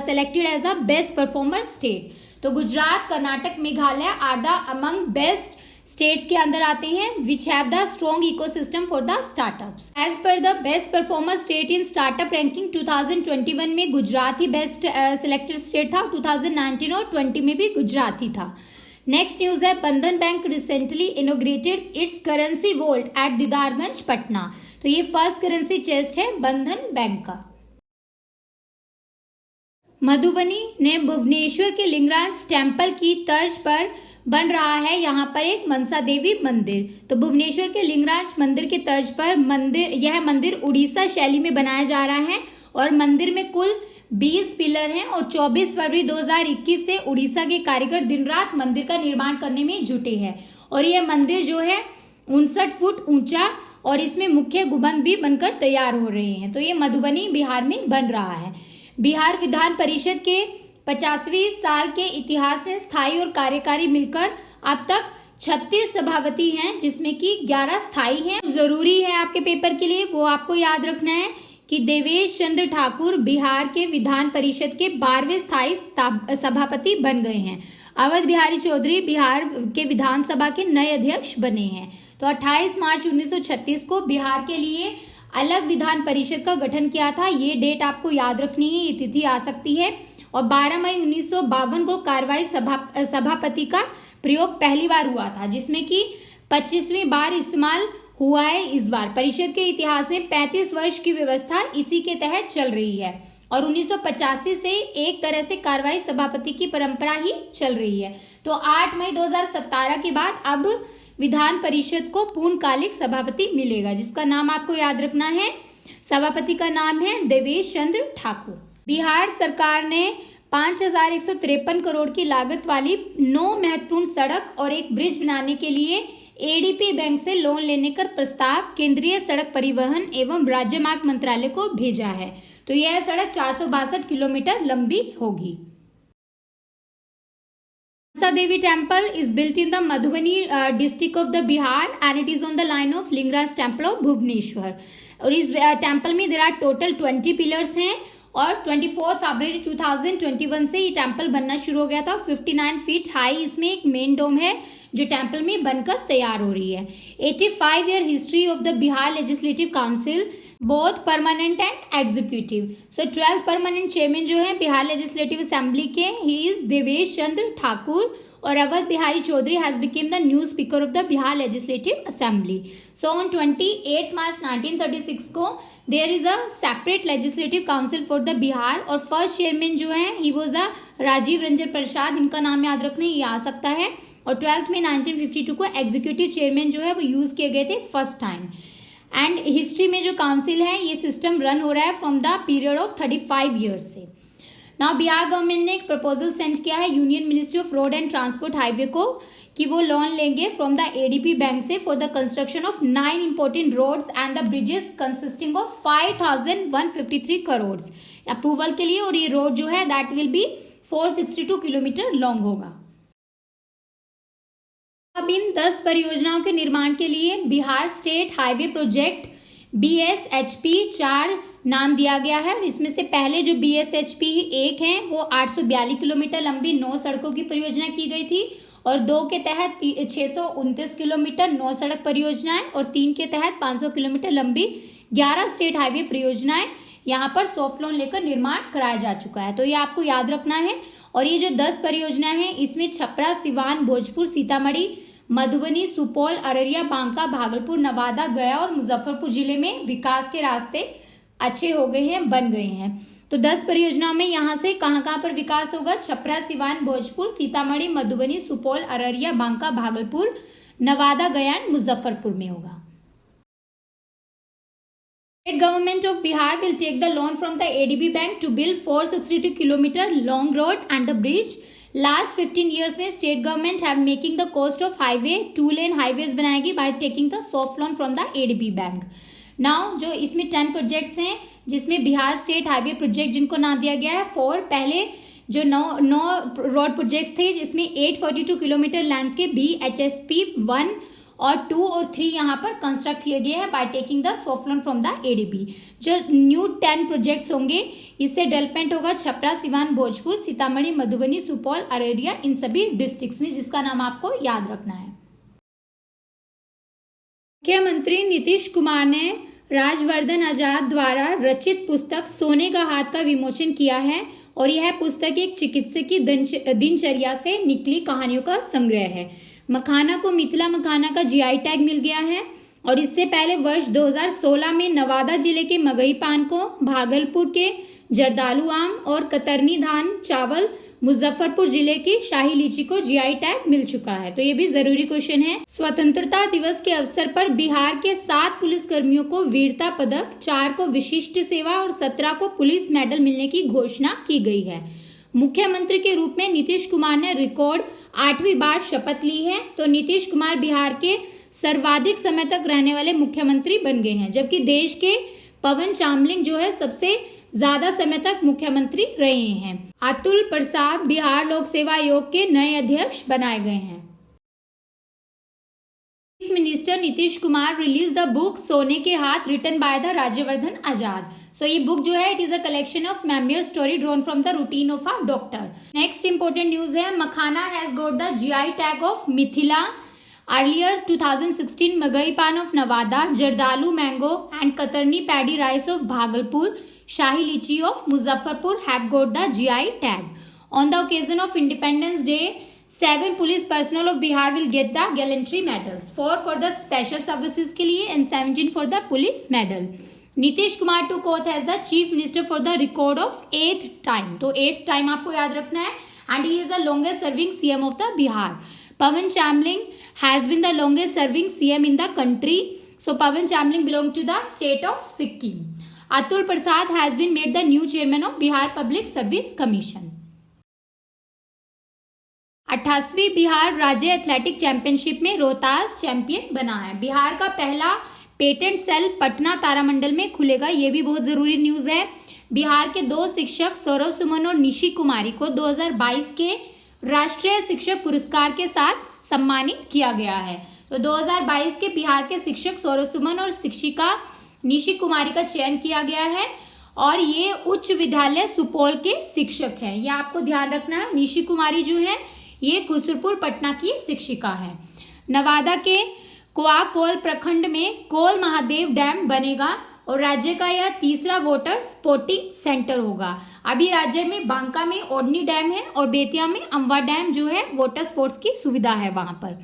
selected as the best performer state. तो Gujarat, Karnataka, Meghalaya are the among best states के अंदर आते हैं which have the strong ecosystem for the startups. As per the best performer state in startup ranking 2021 में गुजरात ही बेस्ट सिलेक्टेड स्टेट था, 2019 और 20 में भी गुजरात ही था। नेक्स्ट न्यूज है Bandhan bank recently inaugurated its currency vault at Didarganj Patna. तो ये फर्स्ट करेंसी चेस्ट है बंधन बैंक का। मधुबनी ने भुवनेश्वर के लिंगराज टेम्पल की तर्ज पर बन रहा है यहाँ पर एक मनसा देवी मंदिर। तो भुवनेश्वर के लिंगराज मंदिर के तर्ज पर यह मंदिर उड़ीसा शैली में बनाया जा रहा है और मंदिर में कुल 20 पिलर हैं और 24 फरवरी 2021 से उड़ीसा के कारीगर दिन रात मंदिर का निर्माण करने में जुटे हैं। और यह मंदिर जो है 59 फुट ऊंचा और इसमें मुख्य गुंबद भी बनकर तैयार हो रहे हैं। तो ये मधुबनी बिहार में बन रहा है। बिहार विधान परिषद के 50वीं साल के इतिहास में स्थायी और कार्यकारी मिलकर अब तक 36 सभापति हैं, जिसमें कि 11 स्थायी हैं। जरूरी है आपके पेपर के लिए, वो आपको याद रखना है कि देवेश चंद्र ठाकुर बिहार के विधान परिषद के 12वें स्थायी सभापति बन गए हैं। अवध बिहारी चौधरी बिहार के विधानसभा के नए अध्यक्ष बने हैं। तो 28 मार्च 1936 को बिहार के लिए अलग विधान परिषद का गठन किया था। ये डेट आपको याद रखनी है, ये तिथि आ सकती है। और 12 मई 1952 को कार्यवाही सभापति का प्रयोग पहली बार हुआ था, जिसमें कि 25वीं बार इस्तेमाल हुआ है। इस बार परिषद के इतिहास में 35 वर्ष की व्यवस्था इसी के तहत चल रही है और 1985 से एक तरह से कार्यवाही सभापति की परंपरा ही चल रही है। तो 8 मई 2017 के बाद अब विधान परिषद को पूर्णकालिक सभापति मिलेगा, जिसका नाम आपको याद रखना है। सभापति का नाम है देवेश चंद्र ठाकुर। बिहार सरकार ने 5153 करोड़ की लागत वाली 9 महत्वपूर्ण सड़क और एक ब्रिज बनाने के लिए एडीबी बैंक से लोन लेने का प्रस्ताव केंद्रीय सड़क परिवहन एवं राजमार्ग मंत्रालय को भेजा है। तो यह सड़क 462 किलोमीटर लंबी होगी। Mansa Devi temple is built in the Madhubani district of the Bihar and it is on the line of Lingaraj temple of Bhubaneswar। और इस टेम्पल में देर आर टोटल 20 पिलर्स हैं और 24 फरवरी 2021 से ये टेम्पल बनना शुरू हो गया था। 59 फीट हाई इसमें एक मेन डोम है जो टेम्पल में बनकर तैयार हो रही है। 85 year history of the Bihar legislative council both permanent and executive. So 12th permanent chairman जो है बिहार लेजिस्लेटिव असेंबली के, ही इज देवेश चंद्र ठाकुर और Awadh Bihari Choudhary has become the new speaker of the Bihar legislative assembly. So on 28 March 1936 को there is a separate legislative council for the Bihar और first chairman जो है he was the Rajiv Ranjan प्रसाद, इनका नाम याद रखना, ये आ सकता है। और 12 में 1952 को एग्जीक्यूटिव चेयरमैन जो है वो यूज किए गए थे फर्स्ट टाइम। एंड हिस्ट्री में जो काउंसिल है ये सिस्टम रन हो रहा है from the period of 35 years से। नाउ बिहार गवर्नमेंट ने एक प्रपोजल सेंड किया है union ministry of road and transport highway को कि वो लोन लेंगे फ्रॉम द एडीबी बैंक से for the construction of 9 important roads and the bridges consisting of 5153 crore approval के लिए। और ये रोड जो है that will be 462 kilometre long होगा। अब इन 10 परियोजनाओं के निर्माण के लिए Bihar state highway project BSHP 4 नाम दिया गया है। और इसमें से पहले जो BSHP 1 है वो 842 किलोमीटर लंबी 9 सड़कों की परियोजना की गई थी और 2 के तहत 629 किलोमीटर 9 सड़क परियोजनाएं और 3 के तहत 500 किलोमीटर लंबी 11 स्टेट हाईवे परियोजनाएं यहाँ पर सॉफ्ट लोन लेकर निर्माण कराया जा चुका है। तो ये आपको याद रखना है। और ये जो 10 परियोजनाएं हैं इसमें छपरा, सिवान, भोजपुर, सीतामढ़ी, मधुबनी, सुपौल, अररिया, बांका, भागलपुर, नवादा, गया और मुजफ्फरपुर जिले में विकास के रास्ते अच्छे हो गए हैं, बन गए हैं। तो 10 परियोजनाओं में यहाँ से कहाँ पर विकास होगा? छपरा, सिवान, भोजपुर, सीतामढ़ी, मधुबनी, सुपौल, अररिया, बांका, भागलपुर, नवादा, गया एंड मुजफ्फरपुर में होगा। State government of Bihar will take the loan from the ADB bank to build 462 kilometer long road and a bridge। Last 15 years में state government have making the cost of highway 2-lane highways बनाएगी by taking the soft loan from the ADB bank। Now जो इसमें 10 projects हैं जिसमें Bihar state highway project जिनको नाम दिया गया है 4, पहले जो 9 रोड प्रोजेक्ट्स थे जिसमें 842 किलोमीटर लेंथ के BHSP 1 और 2 और 3 यहाँ पर कंस्ट्रक्ट किए गए हैं by taking the soft loan from the ADB. जो न्यू 10 प्रोजेक्ट्स होंगे इससे डेवलपमेंट होगा छपरा, सिवान, भोजपुर, सीतामढ़ी, मधुबनी, सुपौल, अररिया, इन सभी डिस्ट्रिक्ट्स में, जिसका नाम आपको याद रखना है। मुख्यमंत्री नीतीश कुमार ने राजवर्धन आजाद द्वारा रचित पुस्तक सोने का हाथ का विमोचन किया है और यह पुस्तक एक चिकित्सक की दिनचर्या से निकली कहानियों का संग्रह है। मखाना को मिथिला मखाना का GI टैग मिल गया है और इससे पहले वर्ष 2016 में नवादा जिले के मगही पान को, भागलपुर के जर्दालू आम और कतरनी धान चावल, मुजफ्फरपुर जिले की शाही लीची को जीआई टैग मिल चुका है। तो ये भी जरूरी क्वेश्चन है। स्वतंत्रता दिवस के अवसर पर बिहार के 7 पुलिस कर्मियों को वीरता पदक, 4 को विशिष्ट सेवा और 17 को पुलिस मेडल मिलने की घोषणा की गई है। मुख्यमंत्री के रूप में नीतीश कुमार ने रिकॉर्ड 8वीं बार शपथ ली है। तो नीतीश कुमार बिहार के सर्वाधिक समय तक रहने वाले मुख्यमंत्री बन गए हैं, जबकि देश के पवन चामलिंग जो है सबसे ज्यादा समय तक मुख्यमंत्री रहे हैं। अतुल प्रसाद बिहार लोक सेवा आयोग के नए अध्यक्ष बनाए गए हैं। Chief minister Nitish Kumar release the book Sone ke Haath written by the Rajyavardhan Azad. So ये बुक जो है it is a collection of memoir story drawn from the routine of a doctor. Next important news है, makhana has got the GI tag of Mithila. Earlier 2016 Magai Pan of Nevada, Jardalu mango and Katarni paddy rice of Bhagalpur, Shahi Lychee of Muzaffarpur have got the GI tag. On the occasion of Independence Day, 7 police personnel of Bihar will get the gallantry medals. 4 for the special services के लिए and 17 for the police medal. Nitish Kumar took oath as the chief minister for the record of 8th time. तो 8th time आपको याद रखना है and he is the longest serving CM of the Bihar. Pawan Chamling has been the longest serving CM in the country. So Pawan Chamling belongs to the state of Sikkim. Atul Prasad has been made the new chairman of Bihar Public Service Commission. 28वीं Bihar राज्य athletic championship में Rohtas champion बना है। बिहार का पहला patent cell Patna तारामंडल में खुलेगा, ये भी बहुत जरूरी न्यूज है। बिहार के 2 शिक्षक सौरव सुमन और निशी कुमारी को 2022 के राष्ट्रीय शिक्षक पुरस्कार के साथ सम्मानित किया गया है। तो 2022 के बिहार के शिक्षक सौरव सुमन और शिक्षिका निशी कुमारी का चयन किया गया है और ये उच्च विद्यालय सुपौल के शिक्षक हैं। ये आपको ध्यान रखना है। निशी कुमारी जो है ये खुसरपुर पटना की शिक्षिका है। नवादा के कोआकोल प्रखंड में कोल महादेव डैम बनेगा और राज्य का यह तीसरा वाटर स्पोर्टिंग सेंटर होगा। अभी राज्य में बांका में ओडनी डैम है और बेतिया में अम्बा डैम जो है वाटर स्पोर्ट्स की सुविधा है वहां पर।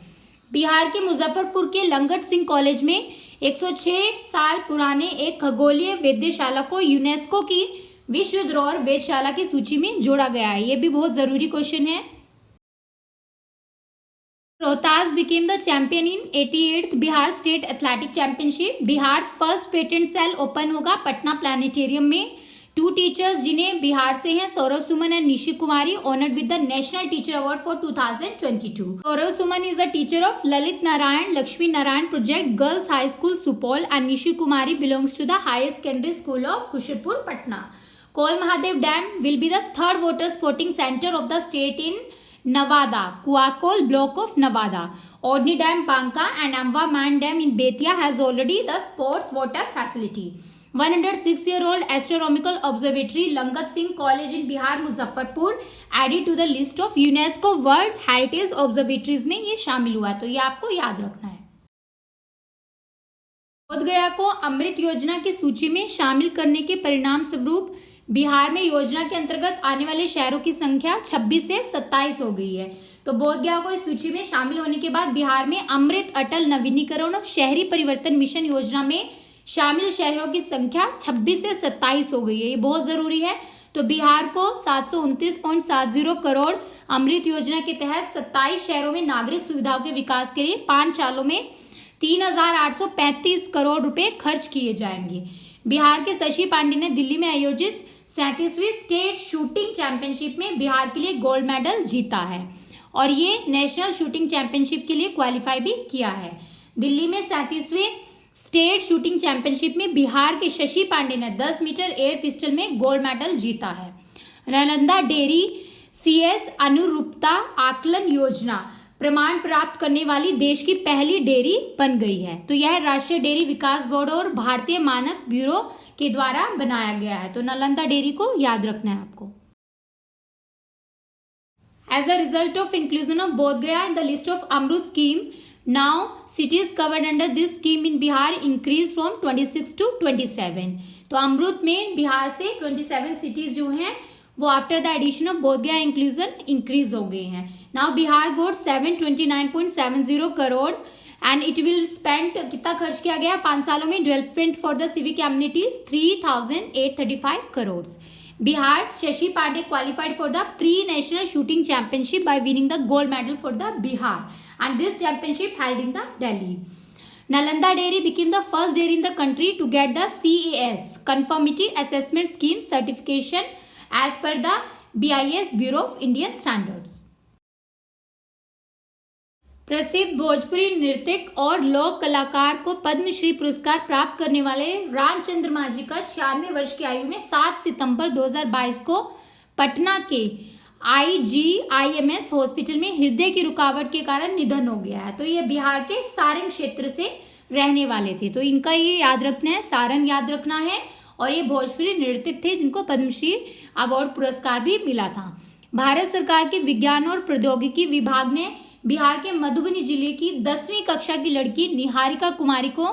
बिहार के मुजफ्फरपुर के लंगट सिंह कॉलेज में 106 साल पुराने एक खगोलीय वेधशाला को यूनेस्को की विश्व धरोहर वेधशाला की सूची में जोड़ा गया है। ये भी बहुत जरूरी क्वेश्चन है। Rohtas became the champion in 88th Bihar State Athletic Championship. Bihar first patent cell open होगा पटना प्लानिटेरियम में। 2 टीचर्स जिन्हें बिहार से हैं, Saurav Suman and Nishi Kumari, honoured with the national teacher award for 2022. Saurav Suman is the teacher of Lalit Narayan Lakshmi Narayan project girls high school Supaul and Nishi Kumari belongs to the higher secondary school of Khusrupur Patna. Kol Mahadev dam will be the 3rd water sporting centre of the state in Nevada, Kuakol block of Nevada. Odni Dam, Banka and Amba Man Dam in Betia has already the sports water facility. 106-year-old astronomical observatory Langat Singh College in Bihar Muzaffarpur added to the list of UNESCO World Heritage Observatories में ये शामिल हुआ। तो ये आपको याद रखना है। बोधगया को अमृत योजना की सूची में शामिल करने के परिणाम स्वरूप बिहार में योजना के अंतर्गत आने वाले शहरों की संख्या 26 से 27 हो गई है। तो बोधगया को इस सूची में शामिल होने के बाद बिहार में अमृत अटल नवीनीकरण और शहरी परिवर्तन मिशन योजना में शामिल शहरों की संख्या 26 से 27 हो गई है। ये बहुत जरूरी है। तो बिहार को 729.70 करोड़ अमृत योजना के तहत 27 शहरों में नागरिक सुविधाओं के विकास के लिए 5 सालों में 3,835 करोड़ रुपए खर्च किए जाएंगे। बिहार के शशि पांडे ने दिल्ली में आयोजित 37वीं स्टेट शूटिंग चैंपियनशिप में बिहार के लिए गोल्ड मेडल जीता है और ये नेशनल शूटिंग चैंपियनशिप के लिए क्वालिफाई भी किया है। दिल्ली में 37वीं स्टेट शूटिंग चैंपियनशिप में बिहार के शशि पांडे ने 10 मीटर एयर पिस्टल में गोल्ड मेडल जीता है। नालंदा डेयरी CS अनुरूपता आकलन योजना प्रमाण प्राप्त करने वाली देश की पहली डेयरी बन गई है। तो यह राष्ट्रीय डेयरी विकास बोर्ड और भारतीय मानक ब्यूरो के द्वारा बनाया गया है। तो नालंदा डेयरी को याद रखना है आपको। As a result of inclusion of Bodh Gaya in the list of Amrut scheme, now cities covered under this scheme in Bihar increased from 26 to 27. तो अमृत में बिहार से 27 सिटीज जो हैं वो आफ्टर द एडिशन ऑफ बोध गया इंक्लूजन इंक्रीज हो गए हैं। Now Bihar got 729.70 crore and it will spend, कितना खर्च किया गया 5 सालों में, development for the civic communities 3,835 crore. Bihar Shashi Pandey qualified for the pre national shooting championship by winning the gold medal for the Bihar and this championship held in the Delhi. Nalanda Dairy became the first dairy in the country to get the CAS Conformity Assessment Scheme certification as per the BIS Bureau of Indian Standards. प्रसिद्ध भोजपुरी नृत्यक और लोक कलाकार को पद्मश्री पुरस्कार प्राप्त करने वाले रामचंद्र माझी का 96 वर्ष की आयु में 7 सितंबर 2022 को पटना के IGIMS हॉस्पिटल में हृदय की रुकावट के कारण निधन हो गया है. तो ये बिहार के सारण क्षेत्र से रहने वाले थे, तो इनका ये याद रखना है, सारण याद रखना है. और ये भोजपुरी नृत्यक थे जिनको पद्मश्री अवार्ड पुरस्कार भी मिला था. भारत सरकार के विज्ञान और प्रौद्योगिकी विभाग ने बिहार के मधुबनी जिले की 10वीं कक्षा की लड़की निहारिका कुमारी को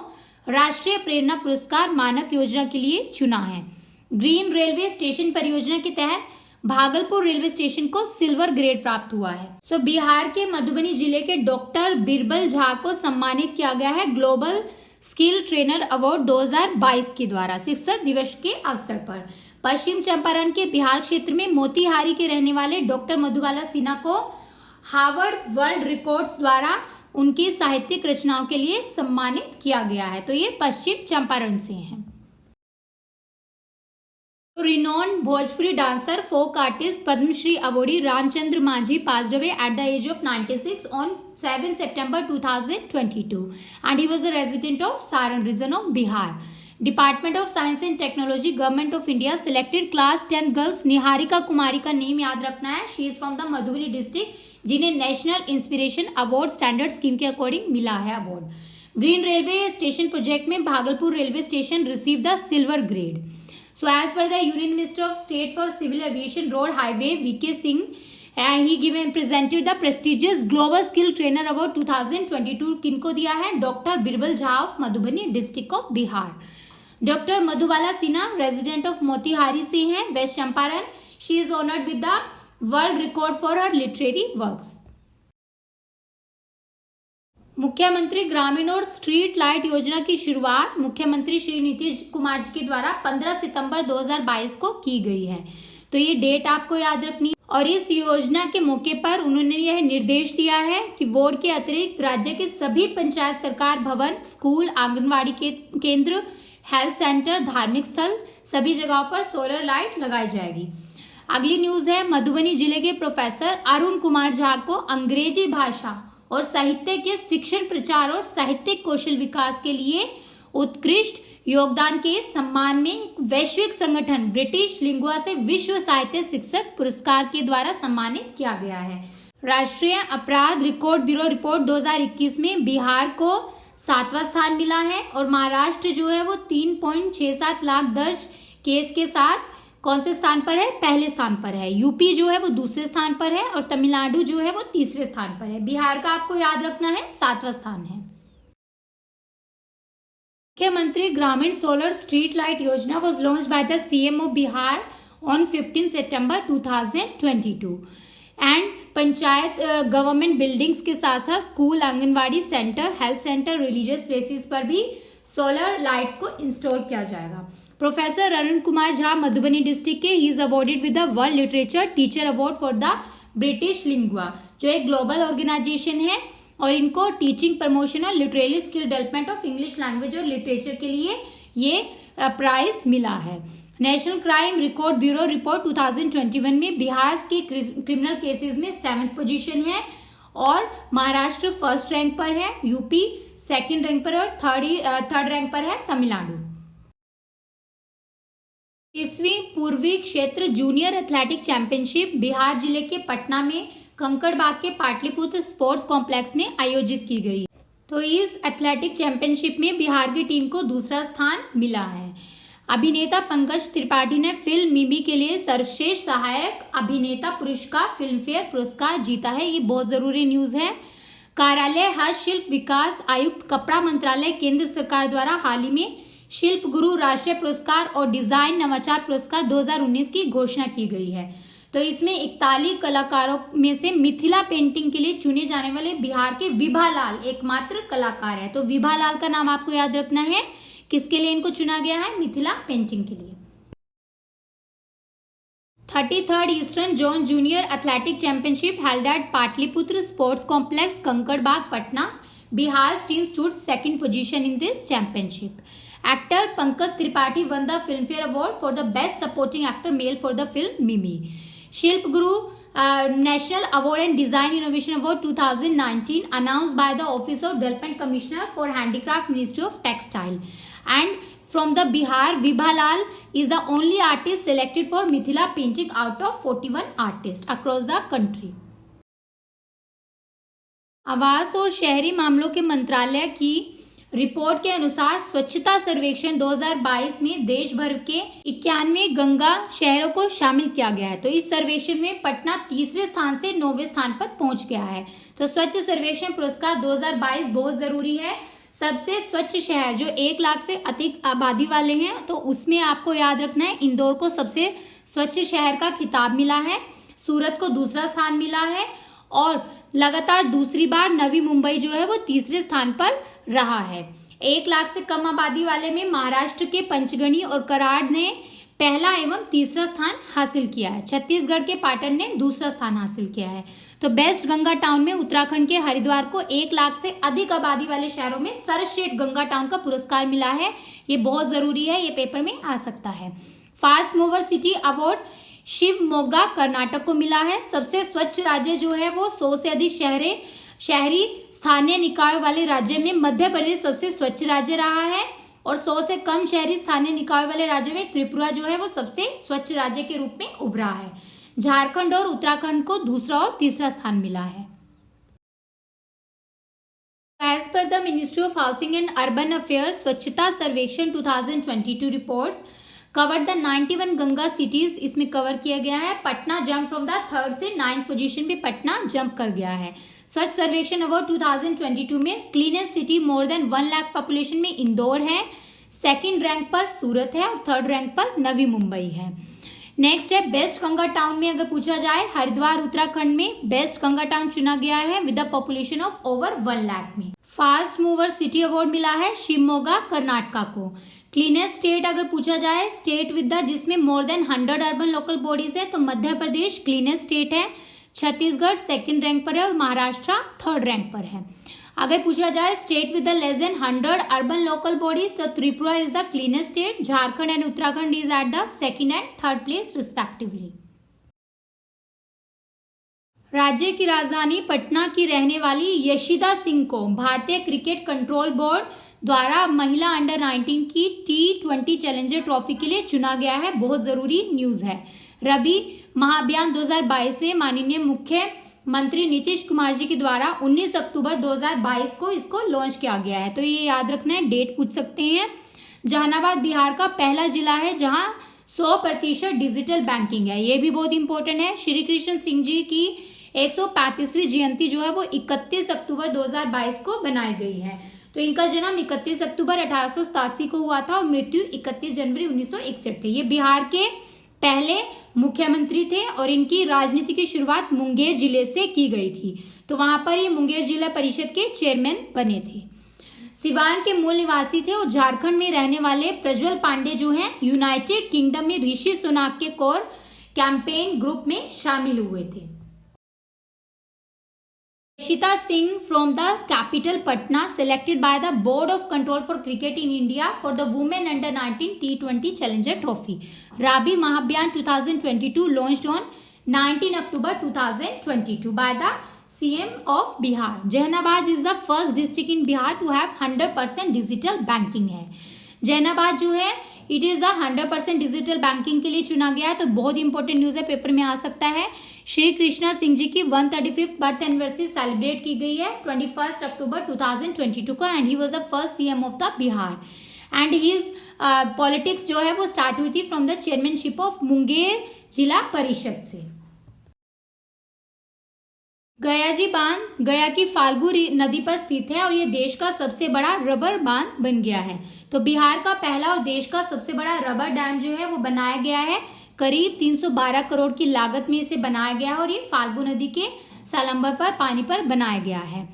राष्ट्रीय प्रेरणा पुरस्कार मानक योजना के लिए चुना है. ग्रीन रेलवे स्टेशन परियोजना के तहत भागलपुर रेलवे स्टेशन को सिल्वर ग्रेड प्राप्त हुआ है. सो बिहार के मधुबनी जिले के डॉक्टर बिरबल झा को सम्मानित किया गया है ग्लोबल स्किल ट्रेनर अवार्ड 2022 के द्वारा शिक्षक दिवस के अवसर पर. पश्चिम चंपारण के बिहार क्षेत्र में मोतिहारी के रहने वाले डॉक्टर मधुबाला सिन्हा को हार्वर्ड वर्ल्ड रिकॉर्ड्स द्वारा उनकी साहित्यिक रचनाओं के लिए सम्मानित किया गया है. तो ये पश्चिम चंपारण से हैं. Renowned Bhojpuri dancer, folk artist, Padma Shri awardee Ramchandra Manjhi passed away at the age of 96 on 7 September 2022 and he was a resident of Saran region of Bihar. Department of Science and Technology, Government of India selected class 10 girls Niharika कुमारी का name याद रखना है. She is from the Madhubani district जिन्हें national inspiration award standard scheme के according मिला है award. Green railway station project में Bhagalpur railway station receive the silver grade. So as per the Union Minister of State for Civil Aviation Road Highway VK Singh, he presented the prestigious Global Skill Trainer Award 2022 किनको दिया है? Doctor Birbal Jha of Madhubani district of Bihar. Doctor Madhubala Sinha resident of Motihari से हैं, west Champaran. She is honoured with the world record for her literary works. मुख्यमंत्री ग्रामीण और street light योजना की शुरुआत मुख्यमंत्री श्री नीतीश कुमार जी के द्वारा 15 सितंबर 2022 को की गई है. तो ये डेट आपको याद रखनी है. और इस योजना के मौके पर उन्होंने यह निर्देश दिया है कि बोर्ड के अतिरिक्त राज्य के सभी पंचायत सरकार भवन, स्कूल, आंगनवाड़ी के केंद्र, हेल्थ सेंटर, धार्मिक स्थल सभी जगहों पर सोलर लाइट लगाई जाएगी. अगली न्यूज है मधुबनी जिले के प्रोफेसर अरुण कुमार झा को अंग्रेजी भाषा और साहित्य के शिक्षण, प्रचार और साहित्यिक कौशल विकास के लिए उत्कृष्ट योगदान के सम्मान में वैश्विक संगठन ब्रिटिश लिंगुआ से विश्व साहित्य शिक्षक पुरस्कार के द्वारा सम्मानित किया गया है. राष्ट्रीय अपराध रिकॉर्ड ब्यूरो रिपोर्ट 2021 में बिहार को 7वां स्थान मिला है और महाराष्ट्र जो है वो 3.67 लाख दर्ज केस के साथ कौन से स्थान पर है? पहले स्थान पर है. यूपी जो है वो दूसरे स्थान पर है और तमिलनाडु जो है वो तीसरे स्थान पर है. बिहार का आपको याद रखना है 7वां स्थान है. मुख्यमंत्री ग्रामीण सोलर स्ट्रीट लाइट योजना was launch by the CM of Bihar on 15 September 2022 and panchayat government buildings के साथ साथ school, anganwadi centre, health centre, religious places पर भी सोलर लाइट्स को इंस्टॉल किया जाएगा. प्रोफेसर अरुण कुमार झा मधुबनी डिस्ट्रिक्ट के, he is awarded with the world literature teacher award for the British lingua जो एक ग्लोबल ऑर्गेनाइजेशन है और इनको टीचिंग, प्रमोशन और literary skill development of English language और लिटरेचर के लिए ये प्राइज मिला है. National crime record bureau report 2021 में बिहार के क्रिमिनल केसेस में 7th पोजीशन है और महाराष्ट्र 1st रैंक पर है, यूपी 2nd रैंक पर और 3rd रैंक पर है तमिलनाडु. 30वीं पूर्वी क्षेत्र जूनियर एथलेटिक चैंपियनशिप बिहार जिले के पटना में कंकड़बाग के पाटलिपुत्र स्पोर्ट्स कॉम्प्लेक्स में आयोजित की गई. तो इस एथलेटिक चैंपियनशिप में बिहार की टीम को दूसरा स्थान मिला है. अभिनेता पंकज त्रिपाठी ने फिल्म मिमी के लिए सर्वश्रेष्ठ सहायक अभिनेता पुरस्कार फिल्म फेयर पुरस्कार जीता है. ये बहुत जरूरी न्यूज है. कार्यालय हस्तशिल्प विकास आयुक्त कपड़ा मंत्रालय केंद्र सरकार द्वारा हाल ही में शिल्प गुरु राष्ट्रीय पुरस्कार और डिजाइन नवाचार पुरस्कार 2019 की घोषणा की गई है. तो इसमें 41 कलाकारों में से मिथिला पेंटिंग के लिए चुने जाने वाले बिहार के विभालाल एकमात्र कलाकार है। तो विभालाल का नाम आपको याद रखना है। किसके लिए इनको चुना गया है? मिथिला पेंटिंग के लिए। 33rd eastern zone junior athletic championship held at Pataliputra sports complex Kankarbagh Patna. Bihar's team stood second position in this championship. Actor Pankaj Tripathi won the Filmfare Award for the Best Supporting Actor Male for the film Mimi. Shilp Guru National Award and Design Innovation Award 2019 announced by the Office of Development Commissioner for Handicraft Ministry of Textile. And from the Bihar, Vibhalal is the only artist selected for Mithila painting out of 41 artists across the country. आवास और शहरी मामलों के मंत्रालय की report के अनुसार स्वच्छता सर्वेक्षण 2022 में देश भर के 91 गंगा शहरों को शामिल किया गया है। तो इस सर्वेक्षण में पटना तीसरे स्थान से 9वें स्थान पर पहुंच गया है। तो स्वच्छ सर्वेक्षण पुरस्कार 2022 बहुत जरूरी है। सबसे स्वच्छ शहर जो 1 लाख से अधिक आबादी वाले हैं, तो उसमें आपको याद रखना है इंदौर को सबसे स्वच्छ शहर का खिताब मिला है, सूरत को दूसरा स्थान मिला है और लगातार दूसरी बार नवी मुंबई जो है वो तीसरे स्थान पर रहा है। 1 लाख से कम आबादी वाले में महाराष्ट्र के पंचगणी और कराड़ ने पहला एवं तीसरा स्थान हासिल किया है। छत्तीसगढ़ के पाटन ने दूसरा स्थान हासिल किया है। तो बेस्ट गंगा टाउन में उत्तराखंड के हरिद्वार को 1 लाख से अधिक आबादी वाले शहरों में सर्वश्रेष्ठ गंगा टाउन का पुरस्कार मिला है। ये बहुत जरूरी है, ये पेपर में आ सकता है। Fast mover city award Shivamogga Karnataka को मिला है। सबसे स्वच्छ राज्य जो है वो 100 से अधिक शहरी स्थानीय निकायों वाले राज्य में मध्य प्रदेश सबसे स्वच्छ राज्य रहा है और 100 से कम शहरी स्थानीय निकायों वाले राज्यों में त्रिपुरा जो है वो सबसे स्वच्छ राज्य के रूप में उभरा है। झारखंड और उत्तराखंड को दूसरा और तीसरा स्थान मिला है। As per the Ministry of Housing and Urban Affairs, स्वच्छता सर्वेक्षण 2022 reports covered the 91 Ganga cities, इसमें कवर किया गया है। Patna jump from the 3rd से 9th पोजीशन पे पटना जंप कर गया है। स्वच्छ सर्वेक्षण अवार्ड 2022 में cleanest city more than 1 lakh population में इंदौर है, 2nd रैंक पर सूरत है और 3rd रैंक पर नवी मुंबई है। नेक्स्ट है बेस्ट गंगा टाउन में अगर पूछा जाए, हरिद्वार उत्तराखंड में बेस्ट गंगा टाउन चुना गया है with the population of over 1 lakh में। फास्ट मूवर सिटी अवार्ड मिला है शिवमोगा कर्नाटका को। क्लीनेस्ट स्टेट अगर पूछा जाए, स्टेट विद द जिसमें more than 100 urban local bodies है, तो मध्य प्रदेश क्लीनेस्ट स्टेट है, छत्तीसगढ़ 2nd रैंक पर है और महाराष्ट्र 3rd रैंक पर है। अगर पूछा जाए state with the less than 100 urban local bodies, तो Tripura is the cleanest state, Jharkhand and Uttarakhand is at the 2nd and 3rd place respectively. राज्य की राजधानी पटना की रहने वाली यशिदा सिंह को भारतीय क्रिकेट कंट्रोल बोर्ड द्वारा महिला अंडर 19 की T20 चैलेंजर ट्रॉफी के लिए चुना गया है। बहुत जरूरी न्यूज है। रबी महाअभियान 2022 में माननीय मुख्यमंत्री नीतीश कुमार जी के द्वारा 19 अक्टूबर 2022 को इसको लॉन्च किया गया है। तो ये याद रखना है, डेट पूछ सकते हैं। जहानाबाद बिहार का पहला जिला है जहां 100% डिजिटल बैंकिंग है, ये भी बहुत इंपॉर्टेंट है। श्री कृष्ण सिंह जी की 135वीं जयंती जो है वो 31 अक्टूबर 2022 को बनाई गई है। तो इनका जन्म 31 अक्टूबर 1887 को हुआ था और मृत्यु 31 जनवरी 1961 थी। ये बिहार के पहले मुख्यमंत्री थे और इनकी राजनीति की शुरुआत मुंगेर जिले से की गई थी। तो वहां पर ये मुंगेर जिला परिषद के चेयरमैन बने थे। सिवान के मूल निवासी थे और झारखंड में रहने वाले प्रज्वल पांडे जो हैं यूनाइटेड किंगडम में ऋषि सुनाक के कोर कैंपेन ग्रुप में शामिल हुए थे। Shita Singh from the capital Patna selected by the Board of Control for Cricket in India for the Women Under 19 T20 Challenger Trophy. Rabi Mahabhiyan 2022 launched on 19 October 2022 by the CM of Bihar. Jehanabad is the first district in Bihar to have 100% digital banking है। जहानाबाद जो है it is the 100% digital banking के लिए चुना गया है। तो बहुत इंपॉर्टेंट न्यूज है, पेपर में आ सकता है। श्री कृष्णा सिंह जी की 135th बर्थ एनिवर्सरी सेलिब्रेट की गई है 21 अक्टूबर 2022 को and he was the first CM of the Bihar and his politics जो है वो स्टार्ट हुई थी from the chairmanship of Munger जिला परिषद से। गयाजी बांध गया की फाल्गु नदी पर स्थित है और ये देश का सबसे बड़ा रबर बांध बन गया है। तो बिहार का पहला और देश का सबसे बड़ा रबर डैम जो है वो बनाया गया है करीब 312 करोड़ की लागत में इसे बनाया गया है और ये फाल्गु नदी के सालंबर पर पानी पर बनाया गया है।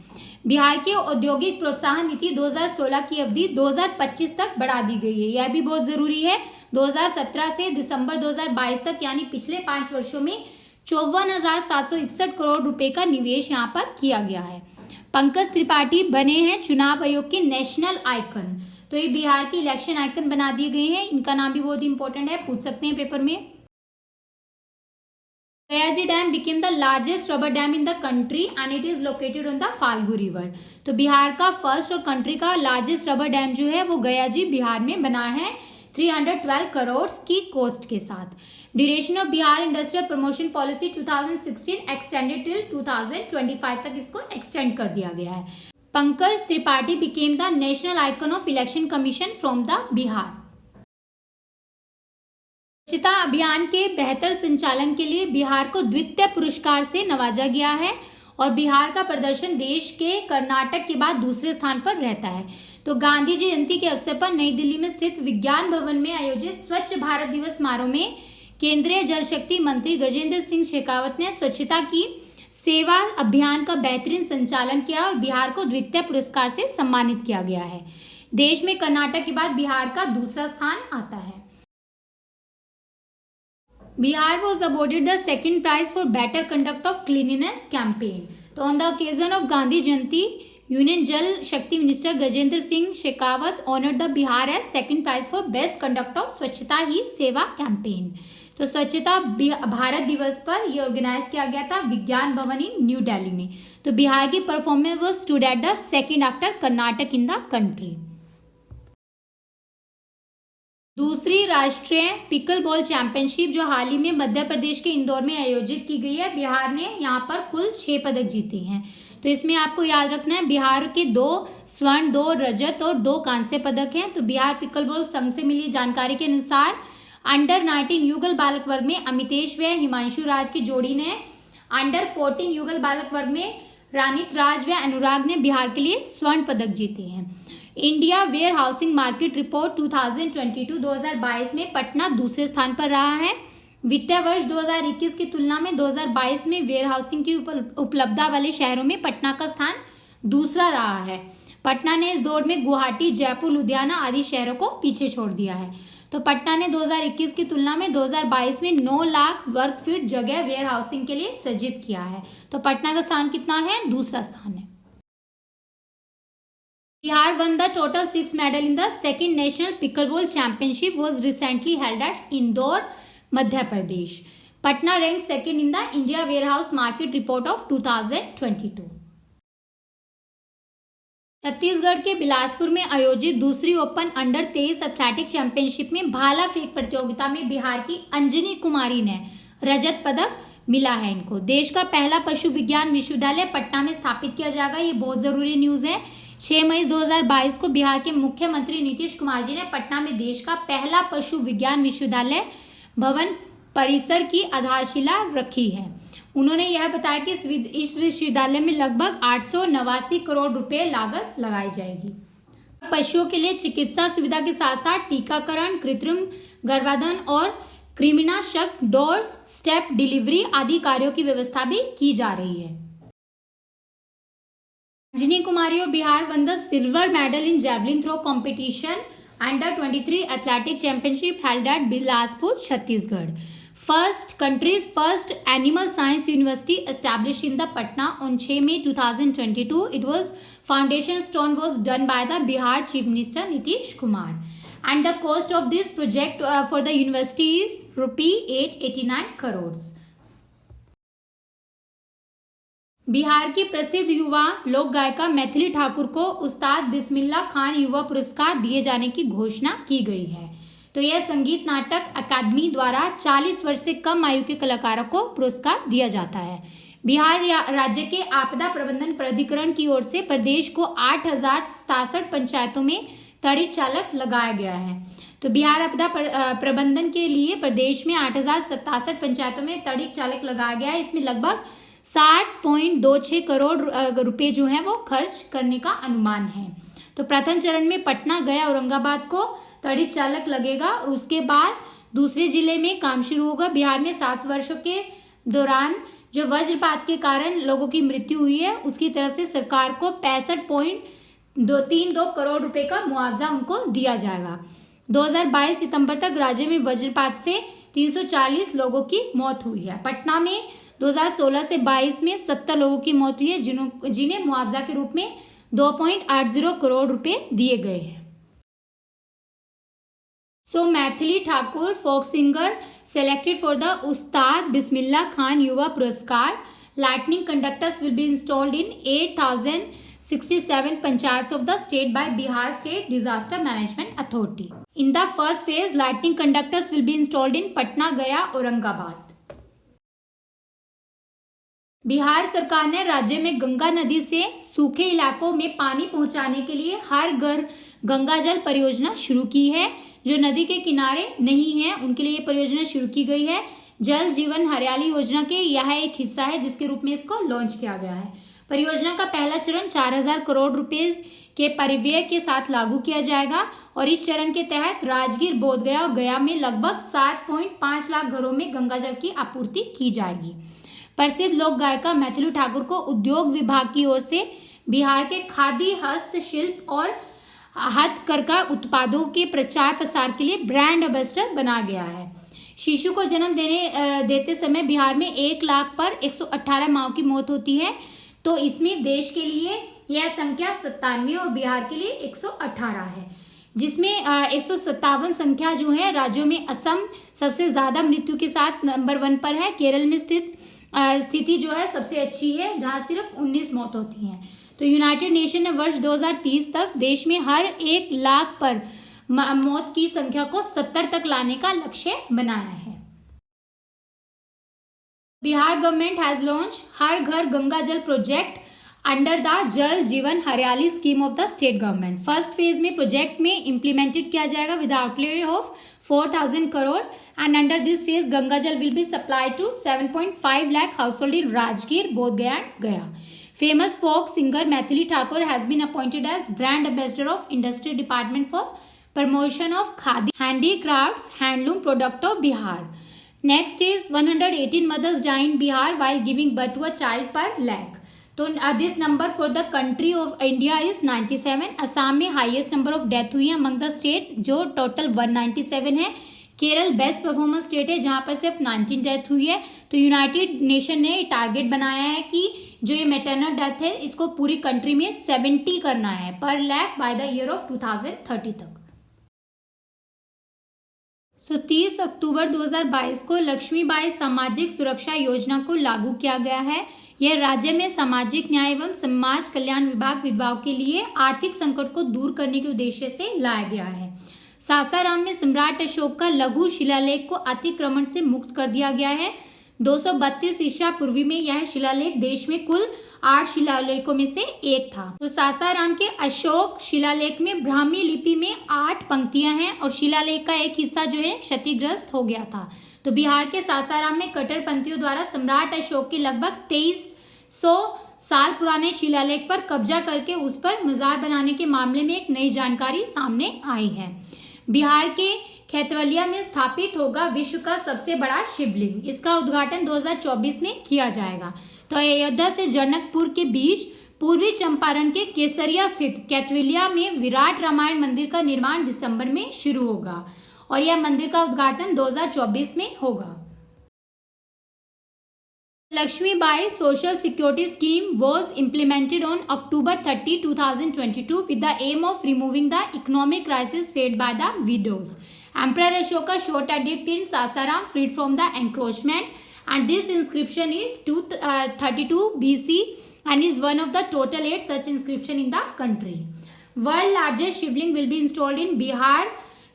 बिहार की औद्योगिक प्रोत्साहन नीति 2016 की अवधि 2025 तक बढ़ा दी गई है। यह भी बहुत जरूरी है। 2017 से दिसंबर 2022 तक यानी पिछले 5 वर्षों में 54,761 करोड़ रुपए का निवेश यहाँ पर किया गया है। पंकज त्रिपाठी बने हैं चुनाव आयोग के नेशनल आइकन। तो ये बिहार की इलेक्शन आइकन बना दिए गए हैं। इनका नाम भी बहुत इंपॉर्टेंट है, पूछ सकते हैं पेपर में। Gayaji dam became the largest rubber dam in the country and it is located on the Falgu river. तो बिहार का फर्स्ट और कंट्री का लार्जेस्ट रबर डैम जो है वो गयाजी बिहार में बना है 312 करोड़ की कॉस्ट के साथ। Duration of Bihar industrial promotion policy 2016 extended till 2025 तक इसको एक्सटेंड कर दिया गया है। Pankaj Tripathi became the national icon of election commission from the Bihar. स्वच्छता अभियान के बेहतर संचालन के लिए बिहार को द्वितीय पुरस्कार से नवाजा गया है और बिहार का प्रदर्शन देश के कर्नाटक के बाद दूसरे स्थान पर रहता है। तो गांधी जयंती के अवसर पर नई दिल्ली में स्थित विज्ञान भवन में आयोजित स्वच्छ भारत दिवस समारोह में केंद्रीय जल शक्ति मंत्री गजेंद्र सिंह शेखावत ने स्वच्छता की सेवा अभियान का बेहतरीन संचालन किया और बिहार को द्वितीय पुरस्कार से सम्मानित किया गया है। देश में कर्नाटक के बाद बिहार का दूसरा स्थान आता है। Bihar was awarded the second prize for better conduct of cleanliness campaign. So on the occasion of Gandhi Jayanti, Union Jal Shakti Minister Gajendra Singh Shekhawat honored the Bihar as second prize for best conduct of Swachhata Hi Seva campaign. तो स्वच्छता भारत दिवस पर यह organise किया गया था विज्ञान भवन इन न्यू दिल्ली में। तो बिहार की performance was stood at the second after Karnataka in the country. दूसरी राष्ट्रीय पिकल बॉल चैंपियनशिप जो हाल ही में मध्य प्रदेश के इंदौर में आयोजित की गई है, बिहार ने यहाँ पर कुल 6 पदक जीते हैं। तो इसमें आपको याद रखना है बिहार के 2 स्वर्ण, 2 रजत और 2 कांस्य पदक हैं। तो बिहार पिकल बॉल संघ से मिली जानकारी के अनुसार अंडर 19 युगल बालक वर्ग में अमितेश व हिमांशु राज की जोड़ी ने, अंडर 14 युगल बालक वर्ग में रानित राज व अनुराग ने बिहार के लिए स्वर्ण पदक जीते हैं। India warehousing market report 2022 में पटना दूसरे स्थान पर रहा है। वित्तीय वर्ष 2021 की तुलना में 2022 में वेयर हाउसिंग की उपलब्धता वाले शहरों में पटना का स्थान दूसरा रहा है। पटना ने इस दौड़ में गुवाहाटी, जयपुर, लुधियाना आदि शहरों को पीछे छोड़ दिया है। तो पटना ने 2021 की तुलना में 2022 में 9 लाख वर्ग फीट जगह वेयर हाउसिंग के लिए सृजित किया है। तो पटना का स्थान कितना है? दूसरा स्थान है। Bihar won the total 6 medal in the second national pickleball championship was recently held at Indore, Madhya Pradesh. Patna ranked second in the India Warehouse Market Report of 2022. Chhattisgarh के बिलासपुर में आयोजित दूसरी ओपन अंडर 23 एथलेटिक चैंपियनशिप में भाला फेंक प्रतियोगिता में बिहार की अंजनी कुमारी ने रजत पदक मिला है। इनको देश का पहला पशु विज्ञान विश्वविद्यालय पटना में स्थापित किया जाएगा। ये बहुत जरूरी न्यूज है। 6 मई 2022 को बिहार के मुख्यमंत्री नीतीश कुमार जी ने पटना में देश का पहला पशु विज्ञान विश्वविद्यालय भवन परिसर की आधारशिला रखी है। उन्होंने यह बताया कि इस विश्वविद्यालय में लगभग 889 करोड़ रुपए लागत लगाई जाएगी। पशुओं के लिए चिकित्सा सुविधा के साथ साथ टीकाकरण, कृत्रिम गर्भाधान और कृमिनाशक डोर स्टेप डिलीवरी आदि कार्यों की व्यवस्था भी की जा रही है। अंजनी कुमारी और Bihar won the silver medal in javelin throw competition under 23 athletic championship held at Bilaspur, Chhattisgarh. Country's first animal science university established in the Patna on 6 May 2022. It was foundation stone was done by the Bihar Chief Minister Nitish Kumar, and the cost of this project for the university is ₹889 crores. Bihar की प्रसिद्ध युवा लोक गायिका मैथिली ठाकुर को उस्ताद बिस्मिल्लाह खान युवा पुरस्कार दिए जाने की घोषणा की गई है। तो यह संगीत नाटक अकादमी द्वारा 40 वर्ष से कम आयु के कलाकारों को पुरस्कार दिया जाता है। बिहार राज्य के आपदा प्रबंधन प्राधिकरण की ओर से प्रदेश को 8,067 पंचायतों में तड़ित चालक लगाया गया है। तो बिहार आपदा प्रबंधन के लिए प्रदेश में 8,067 पंचायतों में तड़ित चालक लगाया गया है। इसमें लगभग 60.26 करोड़ रुपए जो है वो खर्च करने का अनुमान है। तो प्रथम चरण में पटना, गया, औरंगाबाद को तड़ित चालक लगेगा और उसके बाद दूसरे जिले में काम शुरू होगा। बिहार में 7 वर्षों के दौरान जो वज्रपात के कारण लोगों की मृत्यु हुई है उसकी तरफ से सरकार को 65.32 करोड़ रुपए का मुआवजा उनको दिया जाएगा। 2022 सितंबर तक राज्य में वज्रपात से 340 लोगों की मौत हुई है। पटना में 2016 से 22 में 70 लोगों की मौत हुई है जिन्हें मुआवजा के रूप में 2.80 करोड़ रुपए दिए गए हैं। So Maithili Thakur folk singer selected for the Ustad Bismillah Khan Yuva Puraskar. Lightning conductors will be installed in 8,067 panchayats of the state by Bihar State Disaster Management Authority. In the first phase, lightning conductors will be installed in Patna, Gaya, Aurangabad. Bihar सरकार ने राज्य में गंगा नदी से सूखे इलाकों में पानी पहुंचाने के लिए हर घर गंगा जल परियोजना शुरू की है। जो नदी के किनारे नहीं है उनके लिए ये परियोजना शुरू की गई है। जल जीवन हरियाली योजना के यह एक हिस्सा है जिसके रूप में इसको लॉन्च किया गया है। परियोजना का पहला चरण 4,000 करोड़ रुपए के परिव्यय के साथ लागू किया जाएगा और इस चरण के तहत राजगीर, बोधगया और गया में लगभग 7.5 लाख घरों में गंगा जल की आपूर्ति की जाएगी। प्रसिद्ध लोक गायिका मैथिली ठाकुर को उद्योग विभाग की ओर से बिहार के खादी, हस्तशिल्प और हथकरघा उत्पादों के प्रचार प्रसार के लिए ब्रांड एम्बेसडर बना गया है। शिशु को जन्म देते समय बिहार में 1 लाख पर 118 माओं की मौत होती है, तो इसमें देश के लिए यह संख्या 97 और बिहार के लिए 118 है, जिसमें 157 संख्या जो है राज्यों में असम सबसे ज्यादा मृत्यु के साथ नंबर 1 पर है। केरल में स्थिति जो है सबसे अच्छी है जहां सिर्फ 19 मौत होती हैं। तो यूनाइटेड नेशन ने वर्ष 2030 तक देश में हर 1 लाख पर मौत की संख्या को 70 तक लाने का लक्ष्य बनाया है। बिहार गवर्नमेंट हैज लॉन्च हर घर गंगा जल प्रोजेक्ट अंडर द जल जीवन हरियाली scheme of the state government. First phase में प्रोजेक्ट में इम्प्लीमेंटेड किया जाएगा with outlay of 4,000 crore and under this phase Ganga Jal will be supplied to 7.5 lakh household in Rajgir, Bodh Gaya and Gaya. Famous folk singer Maithili Thakur has been appointed as brand ambassador of Industry Department for promotion of Khadi handicrafts handloom product of Bihar. Next is 118 mothers die in Bihar while giving birth to a child per lakh. तो this number for the country of India is 97. Assam में highest number of death हुई है among the state जो total 197 है। Kerala best performance state है जहां पर सिर्फ 19 डेथ हुई है। तो यूनाइटेड नेशन ने टारगेट बनाया है कि जो ये मैटरनल डेथ है इसको पूरी कंट्री में 70 करना है पर lakh by the year of 2030 तक। 30 अक्टूबर 2022 को लक्ष्मीबाई सामाजिक सुरक्षा योजना को लागू किया गया है। यह राज्य में सामाजिक न्याय एवं समाज कल्याण विभाग विधवाओं के लिए आर्थिक संकट को दूर करने के उद्देश्य से लाया गया है। सासाराम में सम्राट अशोक का लघु शिलालेख को अतिक्रमण से मुक्त कर दिया गया है। 232 ईसा पूर्वी में यह शिलालेख देश में कुल 8 शिलालेखों में से एक था। तो सासाराम के अशोक शिलालेख में ब्राह्मी लिपि में 8 पंक्तियां हैं और शिलालेख का एक हिस्सा जो है क्षतिग्रस्त हो गया था। तो बिहार के सासाराम में कट्टरपंथियों द्वारा सम्राट अशोक के लगभग 2300 साल पुराने शिलालेख पर कब्जा करके उस पर मजार बनाने के मामले में एक नई जानकारी सामने आई है। बिहार के खेतवलिया में स्थापित होगा विश्व का सबसे बड़ा शिवलिंग। इसका उद्घाटन 2024 में किया जाएगा। तो अयोध्या से जनकपुर के बीच पूर्वी चंपारण के केसरिया स्थित कैथवलिया में विराट रामायण मंदिर का निर्माण दिसंबर में शुरू होगा और यह मंदिर का उद्घाटन 2024 में होगा। Lakshmibai Social Security Scheme was implemented on October 30, 2022 with the aim of removing the economic crisis faced by the widows. Emperor Ashoka shot a edict in Sasaram freed from the encroachment, and this inscription is 232 BC and is one of the total 8 such inscription in the country. World largest Shivling will be installed in Bihar,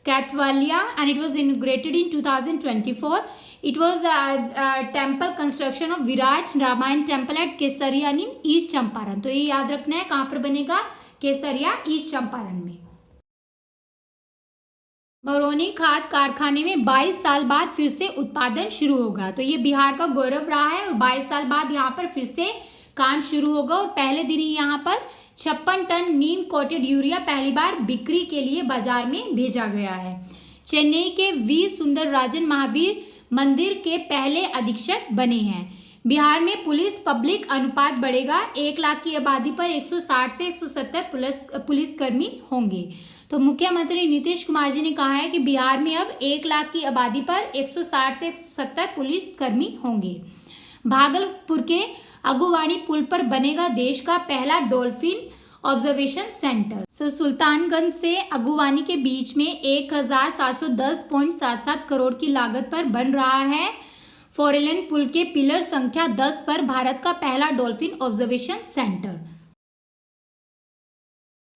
Kathwalia, and it was inaugurated in 2024. It was a temple construction of Virat Ramayan temple at Kesariya in east Champaran. तो ये याद रखना है कहाँ पर बनेगा, केसरिया east Champaran में। बरौनी खाद कारखाने में 22 साल बाद फिर से उत्पादन शुरू होगा। तो ये बिहार का गौरव रहा है और 22 साल बाद यहाँ पर फिर से काम शुरू होगा और पहले दिन ही यहाँ पर 56 टन नीम कोटेड यूरिया पहली बार बिक्री के लिए बाजार में भेजा गया है। चेन्नई के वी सुंदरराजन महावीर मंदिर के पहले अधीक्षक बने हैं। बिहार में पुलिस पब्लिक अनुपात बढ़ेगा, 1 लाख की आबादी पर 160 से 170 पुलिसकर्मी होंगे। तो मुख्यमंत्री नीतीश कुमार जी ने कहा है कि बिहार में अब 1 लाख की आबादी पर 160 से 170 पुलिसकर्मी होंगे। भागलपुर के अगुवानी पुल पर बनेगा देश का पहला डॉल्फिन ऑब्जर्वेशन सेंटर। सुल्तानगंज से अगुवानी के बीच में 1710.77 करोड़ की लागत पर बन रहा है फोरेलन पुल के पिलर संख्या 10 पर भारत का पहला dolphin observation centre.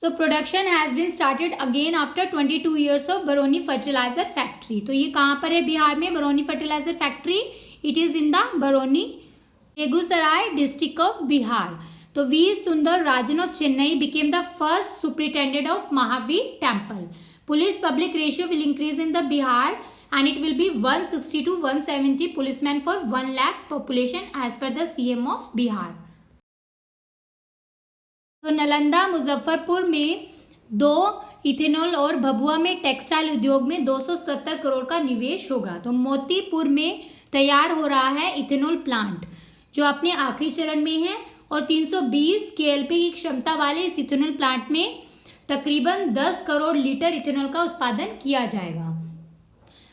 So production has been started again after 22 years of Baroni fertilizer factory. तो ये कहाँ पर है बिहार में Barauni fertilizer factory? It is in the Barauni, Begusarai district of Bihar. तो V Sundar Rajan of Chennai became the first superintendent of Mahavir Temple. Police public ratio will increase in the Bihar and it will be 160 to 170 policemen for 1 lakh population as per the CM of Bihar. तो नालंदा मुजफ्फरपुर में 2 ethanol और भभुआ में textile उद्योग में 270 करोड़ का निवेश होगा। तो मोतीपुर में तैयार हो रहा है इथेनॉल प्लांट जो अपने आखिरी चरण में है और 320 KLP की क्षमता वाले इस इथेनॉल प्लांट में तकरीबन 10 करोड़ लीटर इथेनॉल का उत्पादन किया जाएगा।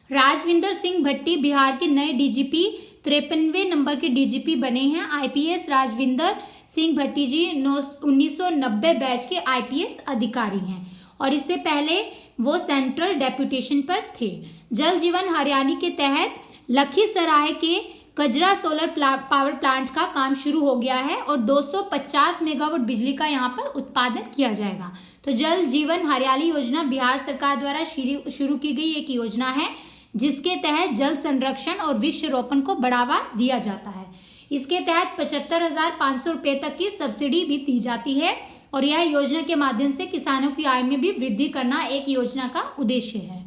राजविंदर सिंह भट्टी बिहार के नए डीजीपी 53वें नंबर के डीजीपी बने हैं। आईपीएस राजविंदर सिंह भट्टी जी 1990 बैच के आईपीएस अधिकारी हैं और इससे पहले वो सेंट्रल डेप्यूटेशन पर थे। जल जीवन हरियाणा के तहत लखीसराय के कजरा सोलर पावर प्लांट का काम शुरू हो गया है और 250 मेगावाट बिजली का यहाँ पर उत्पादन किया जाएगा। तो जल जीवन हरियाणा योजना बिहार सरकार द्वारा शुरू की गई एक योजना है जिसके तहत जल संरक्षण और वृक्षारोपण को बढ़ावा दिया जाता है। इसके तहत 75,500 रुपए तक की सब्सिडी भी दी जाती है और यह योजना के माध्यम से किसानों की आय में भी वृद्धि करना एक योजना का उद्देश्य है।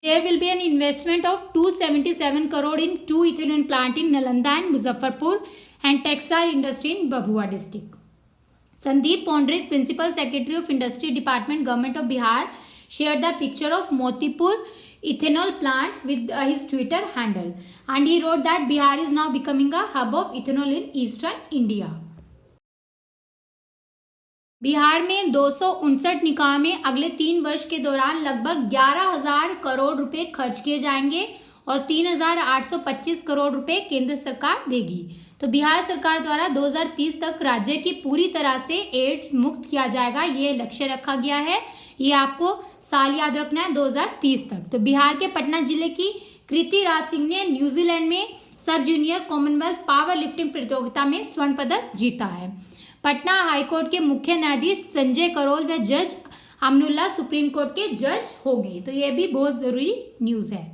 There will be an investment of 277 crore in 2 ethanol plant in Nalanda and Muzaffarpur and textile industry in Babua district. Sandeep Pondrik, Principal Secretary of Industry Department, Government of Bihar, shared the picture of Motipur ethanol plant with his Twitter handle and he wrote that Bihar is now becoming a hub of ethanol in eastern India. Bihar में 259 निकाय में अगले 3 वर्ष के दौरान लगभग 11,000 करोड़ रुपए खर्च किए जाएंगे और 3,825 करोड़ रुपए केंद्र सरकार देगी। तो बिहार सरकार द्वारा 2030 तक राज्य की पूरी तरह से एड्स मुक्त किया जाएगा, ये लक्ष्य रखा गया है। ये आपको साल याद रखना है 2030 तक। तो बिहार के पटना जिले की कृति राज सिंह ने न्यूजीलैंड में सब जूनियर कॉमनवेल्थ पावर लिफ्टिंग प्रतियोगिता में स्वर्ण पदक जीता है। पटना हाईकोर्ट के मुख्य न्यायाधीश संजय करोल व जज अमनुल्लाह सुप्रीम कोर्ट के जज होंगे। तो ये भी बहुत जरूरी न्यूज है।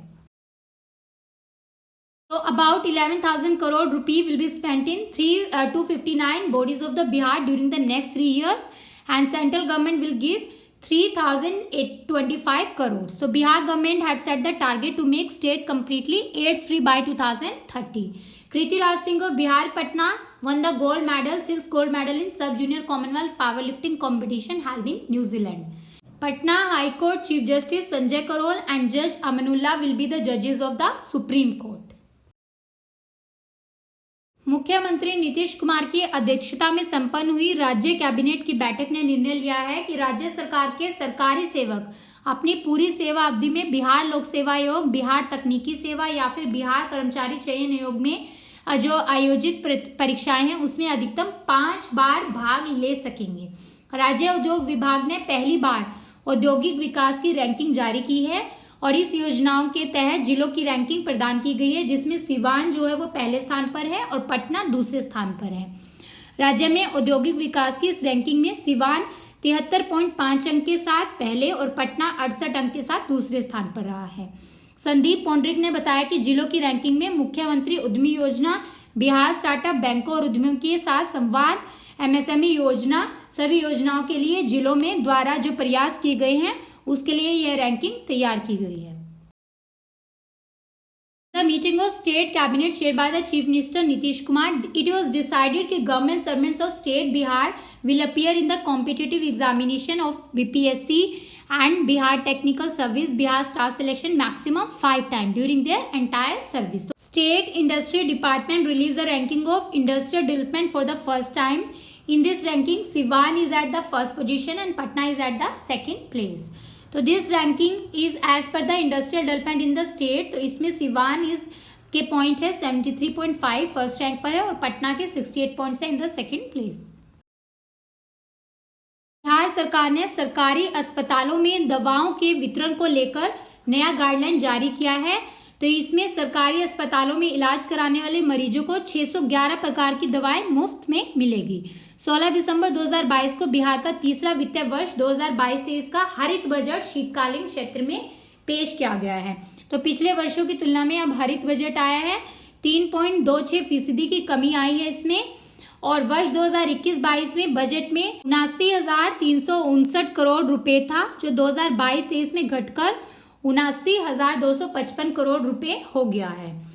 तो about 11,000 crore rupee will be spent in 259 bodies of the Bihar during the next 3 years and central government will give 3,825 crores. So Bihar government had set the target to make state completely AIDS free by 2030. Kriti Raj Singh of Bihar Patna won the gold medal, 6 gold medal in sub junior Commonwealth powerlifting competition held in New Zealand. Patna High Court Chief Justice Sanjay Karol and Judge Amanullah will be the judges of the Supreme Court. मुख्यमंत्री नीतीश कुमार की अध्यक्षता में संपन्न हुई राज्य cabinet की बैठक ने निर्णय लिया है कि राज्य सरकार के सरकारी सेवक अपनी पूरी सेवा अवधि में बिहार लोक सेवा आयोग, बिहार तकनीकी सेवा या फिर बिहार कर्मचारी चयन आयोग में जो आयोजित परीक्षाएं हैं उसमें अधिकतम 5 बार भाग ले सकेंगे। राज्य उद्योग विभाग ने पहली बार औद्योगिक विकास की रैंकिंग जारी की है और इस योजनाओं के तहत जिलों की रैंकिंग प्रदान की गई है जिसमें सिवान जो है वो पहले स्थान पर है और पटना दूसरे स्थान पर है। राज्य में औद्योगिक विकास की इस रैंकिंग में सिवान 73.5 अंक के साथ पहले और पटना 68 अंक के साथ दूसरे स्थान पर रहा है। संदीप पौंड्रिक ने बताया कि जिलों की रैंकिंग में मुख्यमंत्री उद्यमी योजना, बिहार स्टार्टअप बैंकों और उद्यमियों के साथ संवाद, एमएसएमई योजना, सभी योजनाओं के लिए जिलों में द्वारा जो प्रयास किए गए हैं उसके लिए यह रैंकिंग तैयार की गई है। The meeting of state cabinet chaired by the chief minister Nitish Kumar, it was decided that government servants of state Bihar will appear in the competitive examination of BPSC and Bihar Technical Service, Bihar staff selection maximum 5 times during their entire service. So, State Industry Department released the ranking of industrial development for the first time. In this ranking, Siwan is at the first position and Patna is at the second place. तो this ranking is as per the industrial development in the state. तो इसमें Siwan is के point है 73.5 first rank पर है और पटना के 68 points है in the second place. Bihar सरकार ने सरकारी अस्पतालों में दवाओं के वितरण को लेकर नया गाइडलाइन जारी किया है. तो इसमें सरकारी अस्पतालों में इलाज कराने वाले मरीजों को 611 प्रकार की दवाएं मुफ्त में मिलेगी. 16 दिसंबर 2022 को बिहार का तीसरा वित्तीय वर्ष 2022-23 का हरित बजट शीतकालीन क्षेत्र में पेश किया गया है. तो पिछले वर्षों की तुलना में अब हरित बजट आया है. 3.26% की कमी आई है इसमें. और वर्ष 2021-22 में बजट में 79,359 करोड़ रुपए था, जो 2022-23 में घटकर 79,255 करोड़ रुपए हो गया है.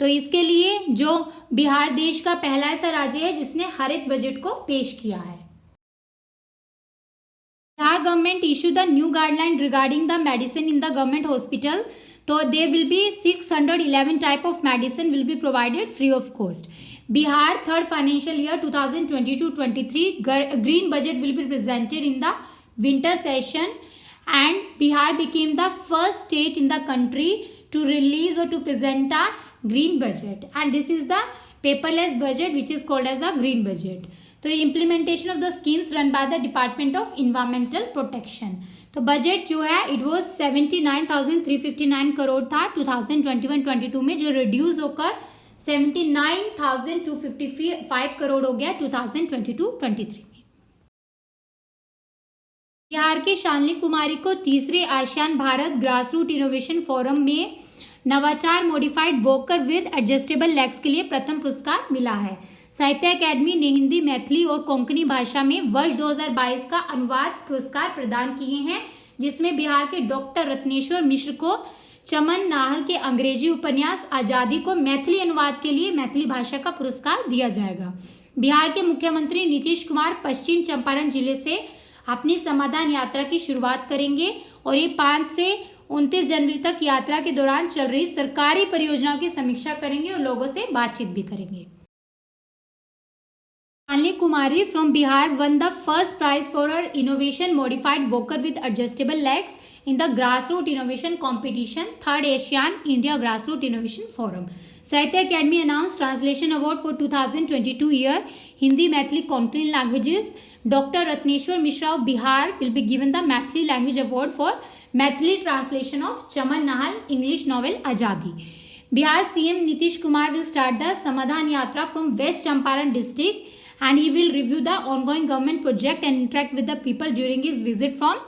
तो इसके लिए जो बिहार देश का पहला ऐसा राज्य है जिसने हरित बजट को पेश किया है. Bihar government issue the new guideline regarding the medicine in the government hospital. तो they will be 611 type of medicine will be provided free of cost. Bihar third financial year 2022-23 green budget will be presented in the winter session and Bihar became the first state in the country to release or to present a green budget, and this is the paperless budget which is called as a green budget. तो implementation of the schemes run by the Department of Environmental Protection. तो budget जो है it was 79,359 crore था 2021-22 में, जो reduce होकर 79,255 करोड़ हो गया 2022-23 में. बिहार के शालिनी कुमारी को तीसरे ASEAN Bharat grassroot innovation forum में नवाचार modified walker with adjustable legs के लिए प्रथम पुरस्कार मिला है. साहित्य अकादमी ने हिंदी, मैथिली और कोंकणी भाषा में वर्ष 2022 का अनुवाद पुरस्कार प्रदान किए हैं, जिसमें बिहार के डॉक्टर रत्नेश्वर मिश्र को चमन नाहल के अंग्रेजी उपन्यास आजादी को मैथिली अनुवाद के लिए मैथिली भाषा का पुरस्कार दिया जाएगा. बिहार के मुख्यमंत्री नीतीश कुमार पश्चिम चंपारण जिले से अपनी समाधान यात्रा की शुरुआत करेंगे और ये 5 से 29 जनवरी तक यात्रा के दौरान चल रही सरकारी परियोजनाओं की समीक्षा करेंगे और लोगों से बातचीत भी करेंगे. Shalini Kumari from Bihar won the first prize for her innovation modified walker with adjustable legs in the grassroots innovation competition, third Asian India Grassroots Innovation Forum. Sahitya Academy announced translation award for 2022 year Hindi, Maithili, Konkani languages. Dr. Ratneshwar Mishra of Bihar will be given the Maithili language award for Maithili translation of Chaman Nahal English novel Azadi. Bihar CM Nitish Kumar will start the Samadhan Yatra from West Champaran district, and he will review the ongoing government project and interact with the people during his visit from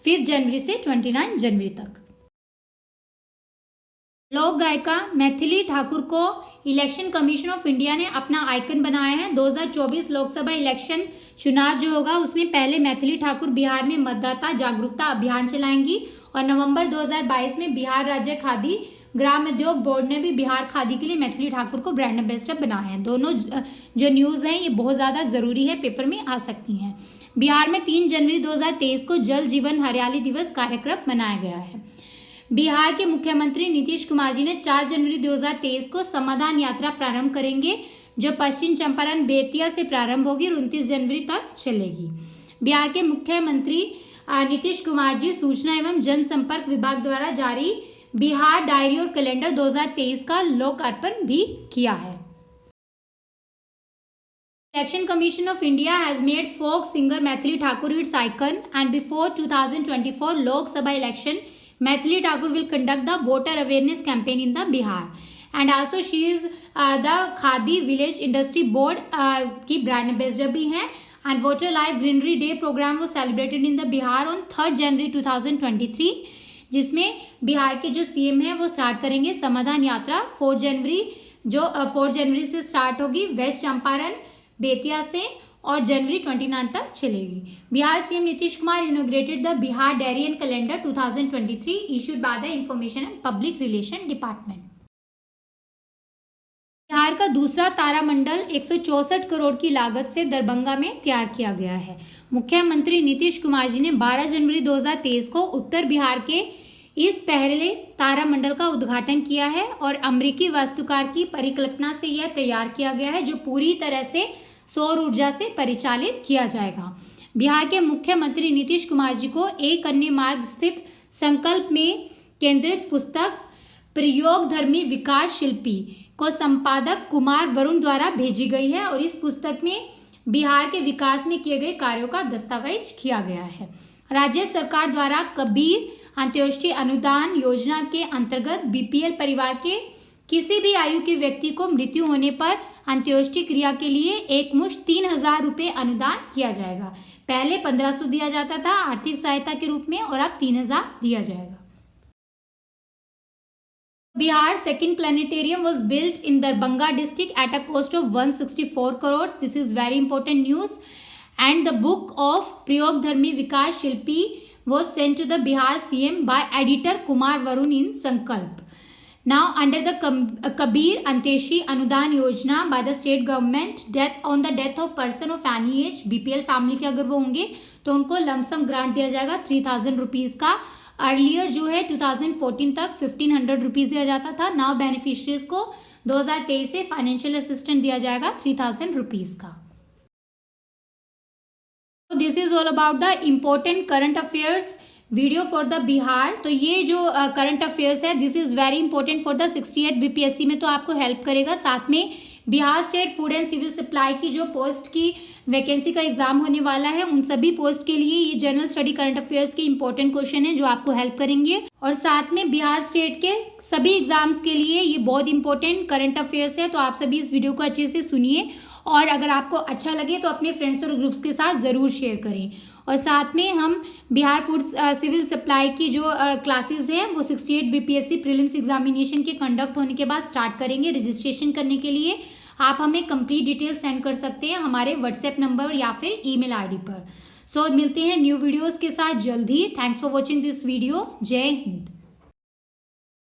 5 जनवरी से 29 जनवरी तक. लोक गायिका मैथिली ठाकुर को election commission of India ने अपना icon बनाया है. 2024 Lok Sabha election चुनाव जो होगा उसमें पहले मैथिली ठाकुर बिहार में मतदाता जागरूकता अभियान चलाएंगी और नवंबर 2022 में बिहार राज्य खादी ग्राम उद्योग बोर्ड ने भी बिहार खादी के लिए मैथिली ठाकुर को ब्रांड एम्बेसडर बनाया है. दोनों जो न्यूज है ये बहुत ज्यादा जरूरी है, पेपर में आ सकती हैं. बिहार में 3 जनवरी 2023 को जल जीवन हरियाली दिवस कार्यक्रम मनाया गया है. बिहार के मुख्यमंत्री नीतीश कुमार जी ने 4 जनवरी 2023 को समाधान यात्रा प्रारंभ करेंगे, जो पश्चिम चंपारण बेतिया से प्रारंभ होगी और 29 जनवरी तक चलेगी. बिहार के मुख्यमंत्री नीतीश कुमार जी सूचना एवं जनसंपर्क विभाग द्वारा जारी बिहार डायरी और कैलेंडर 2023 का लोकार्पण भी किया है. Election Commission of India has made folk singer Maithili Thakur its icon, and before 2024 Lok Sabha election, Maithili Thakur will conduct the voter awareness campaign in the Bihar, and also she is the Khadi Village Industry Board की brand ambassador भी हैं. And Voter Life Greenery Day program was celebrated in the Bihar on 3rd January 2023, जिसमें बिहार के जो CM है वो start करेंगे समाधान यात्रा 4 जनवरी से स्टार्ट होगी वेस्ट चंपारण बेतिया से और जनवरी 29 तक चलेगी. Bihar CM Nitish Kumar inaugurated the Bihar diary and calendar 2023 issued by the information and public relation department. Bihar का दूसरा तारामंडल 164 करोड़ की लागत से दरभंगा में तैयार किया गया है। मुख्यमंत्री नीतीश कुमार जी ने 12 जनवरी 2023 को उत्तर बिहार के इस पहले तारामंडल का उद्घाटन किया है और अमेरिकी वास्तुकार की परिकल्पना से यह तैयार किया गया है, जो पूरी तरह से सौर ऊर्जा से परिचालित किया जाएगा। बिहार के मुख्यमंत्री नीतीश कुमार जी को एक अन्य मार्ग स्थित संकल्प में केंद्रित पुस्तक प्रयोगधर्मी विकास शिल्पी को संपादक कुमार वरुण द्वारा भेजी गई है और इस पुस्तक में बिहार के विकास में किए गए कार्यों का दस्तावेज किया गया है। राज्य सरकार द्वारा कबीर अंत्योदय अनुदान योजना के अंतर्गत बीपीएल परिवार के किसी भी आयु के व्यक्ति को मृत्यु होने पर अंत्योदय क्रिया के लिए एक मुश्त 3,000 रुपये अनुदान किया जाएगा। पहले 1,500 दिया जाता था आर्थिक सहायता के रूप में और अब 3,000 दिया जाएगा। Bihar second planetarium was built in Darbhanga district at a cost of 164 crores. This is very important news. And the book of Prayogdharmi Vikas Shilpi was sent to the Bihar CM by editor Kumar Varun in Sankalp. Now under the Kabir Anteshi Anudan Yojana by the state government, on the death of person of any age, BPL family के अगर वो होंगे तो उनको lump sum grant दिया जाएगा 3,000 rupees का। Earlier जो है 2014 तक 1,500 रुपीज दिया जाता था। नाउ बेनिफिशियरीज को 2023 से फाइनेंशियल असिस्टेंट दिया जाएगा 3,000 रुपीज का। This is all about the important current affairs video for the Bihar. तो ये जो करंट अफेयर्स है this is very important for the 68 BPSC में, तो आपको हेल्प करेगा। साथ में Bihar state food and civil supply की जो पोस्ट की वैकेंसी का एग्जाम होने वाला है उन सभी पोस्ट के लिए ये जनरल स्टडी करंट अफेयर्स के इंपॉर्टेंट क्वेश्चन है जो आपको हेल्प करेंगे। और साथ में बिहार स्टेट के सभी एग्जाम्स के लिए ये बहुत इंपॉर्टेंट करंट अफेयर्स है, तो आप सभी इस वीडियो को अच्छे से सुनिए और अगर आपको अच्छा लगे तो अपने फ्रेंड्स और ग्रुप्स के साथ ज़रूर शेयर करें। और साथ में हम बिहार फूड सिविल सप्लाई की जो क्लासेस हैं वो 68 बीपीएससी प्रीलिम्स एग्जामिनेशन के कंडक्ट होने के बाद स्टार्ट करेंगे। रजिस्ट्रेशन करने के लिए आप हमें कंप्लीट डिटेल्स सेंड कर सकते हैं हमारे व्हाट्सएप नंबर या फिर ईमेल आईडी पर। सो मिलते हैं न्यू वीडियोस के साथ जल्द ही। Thanks for watching this video. Jai Hind.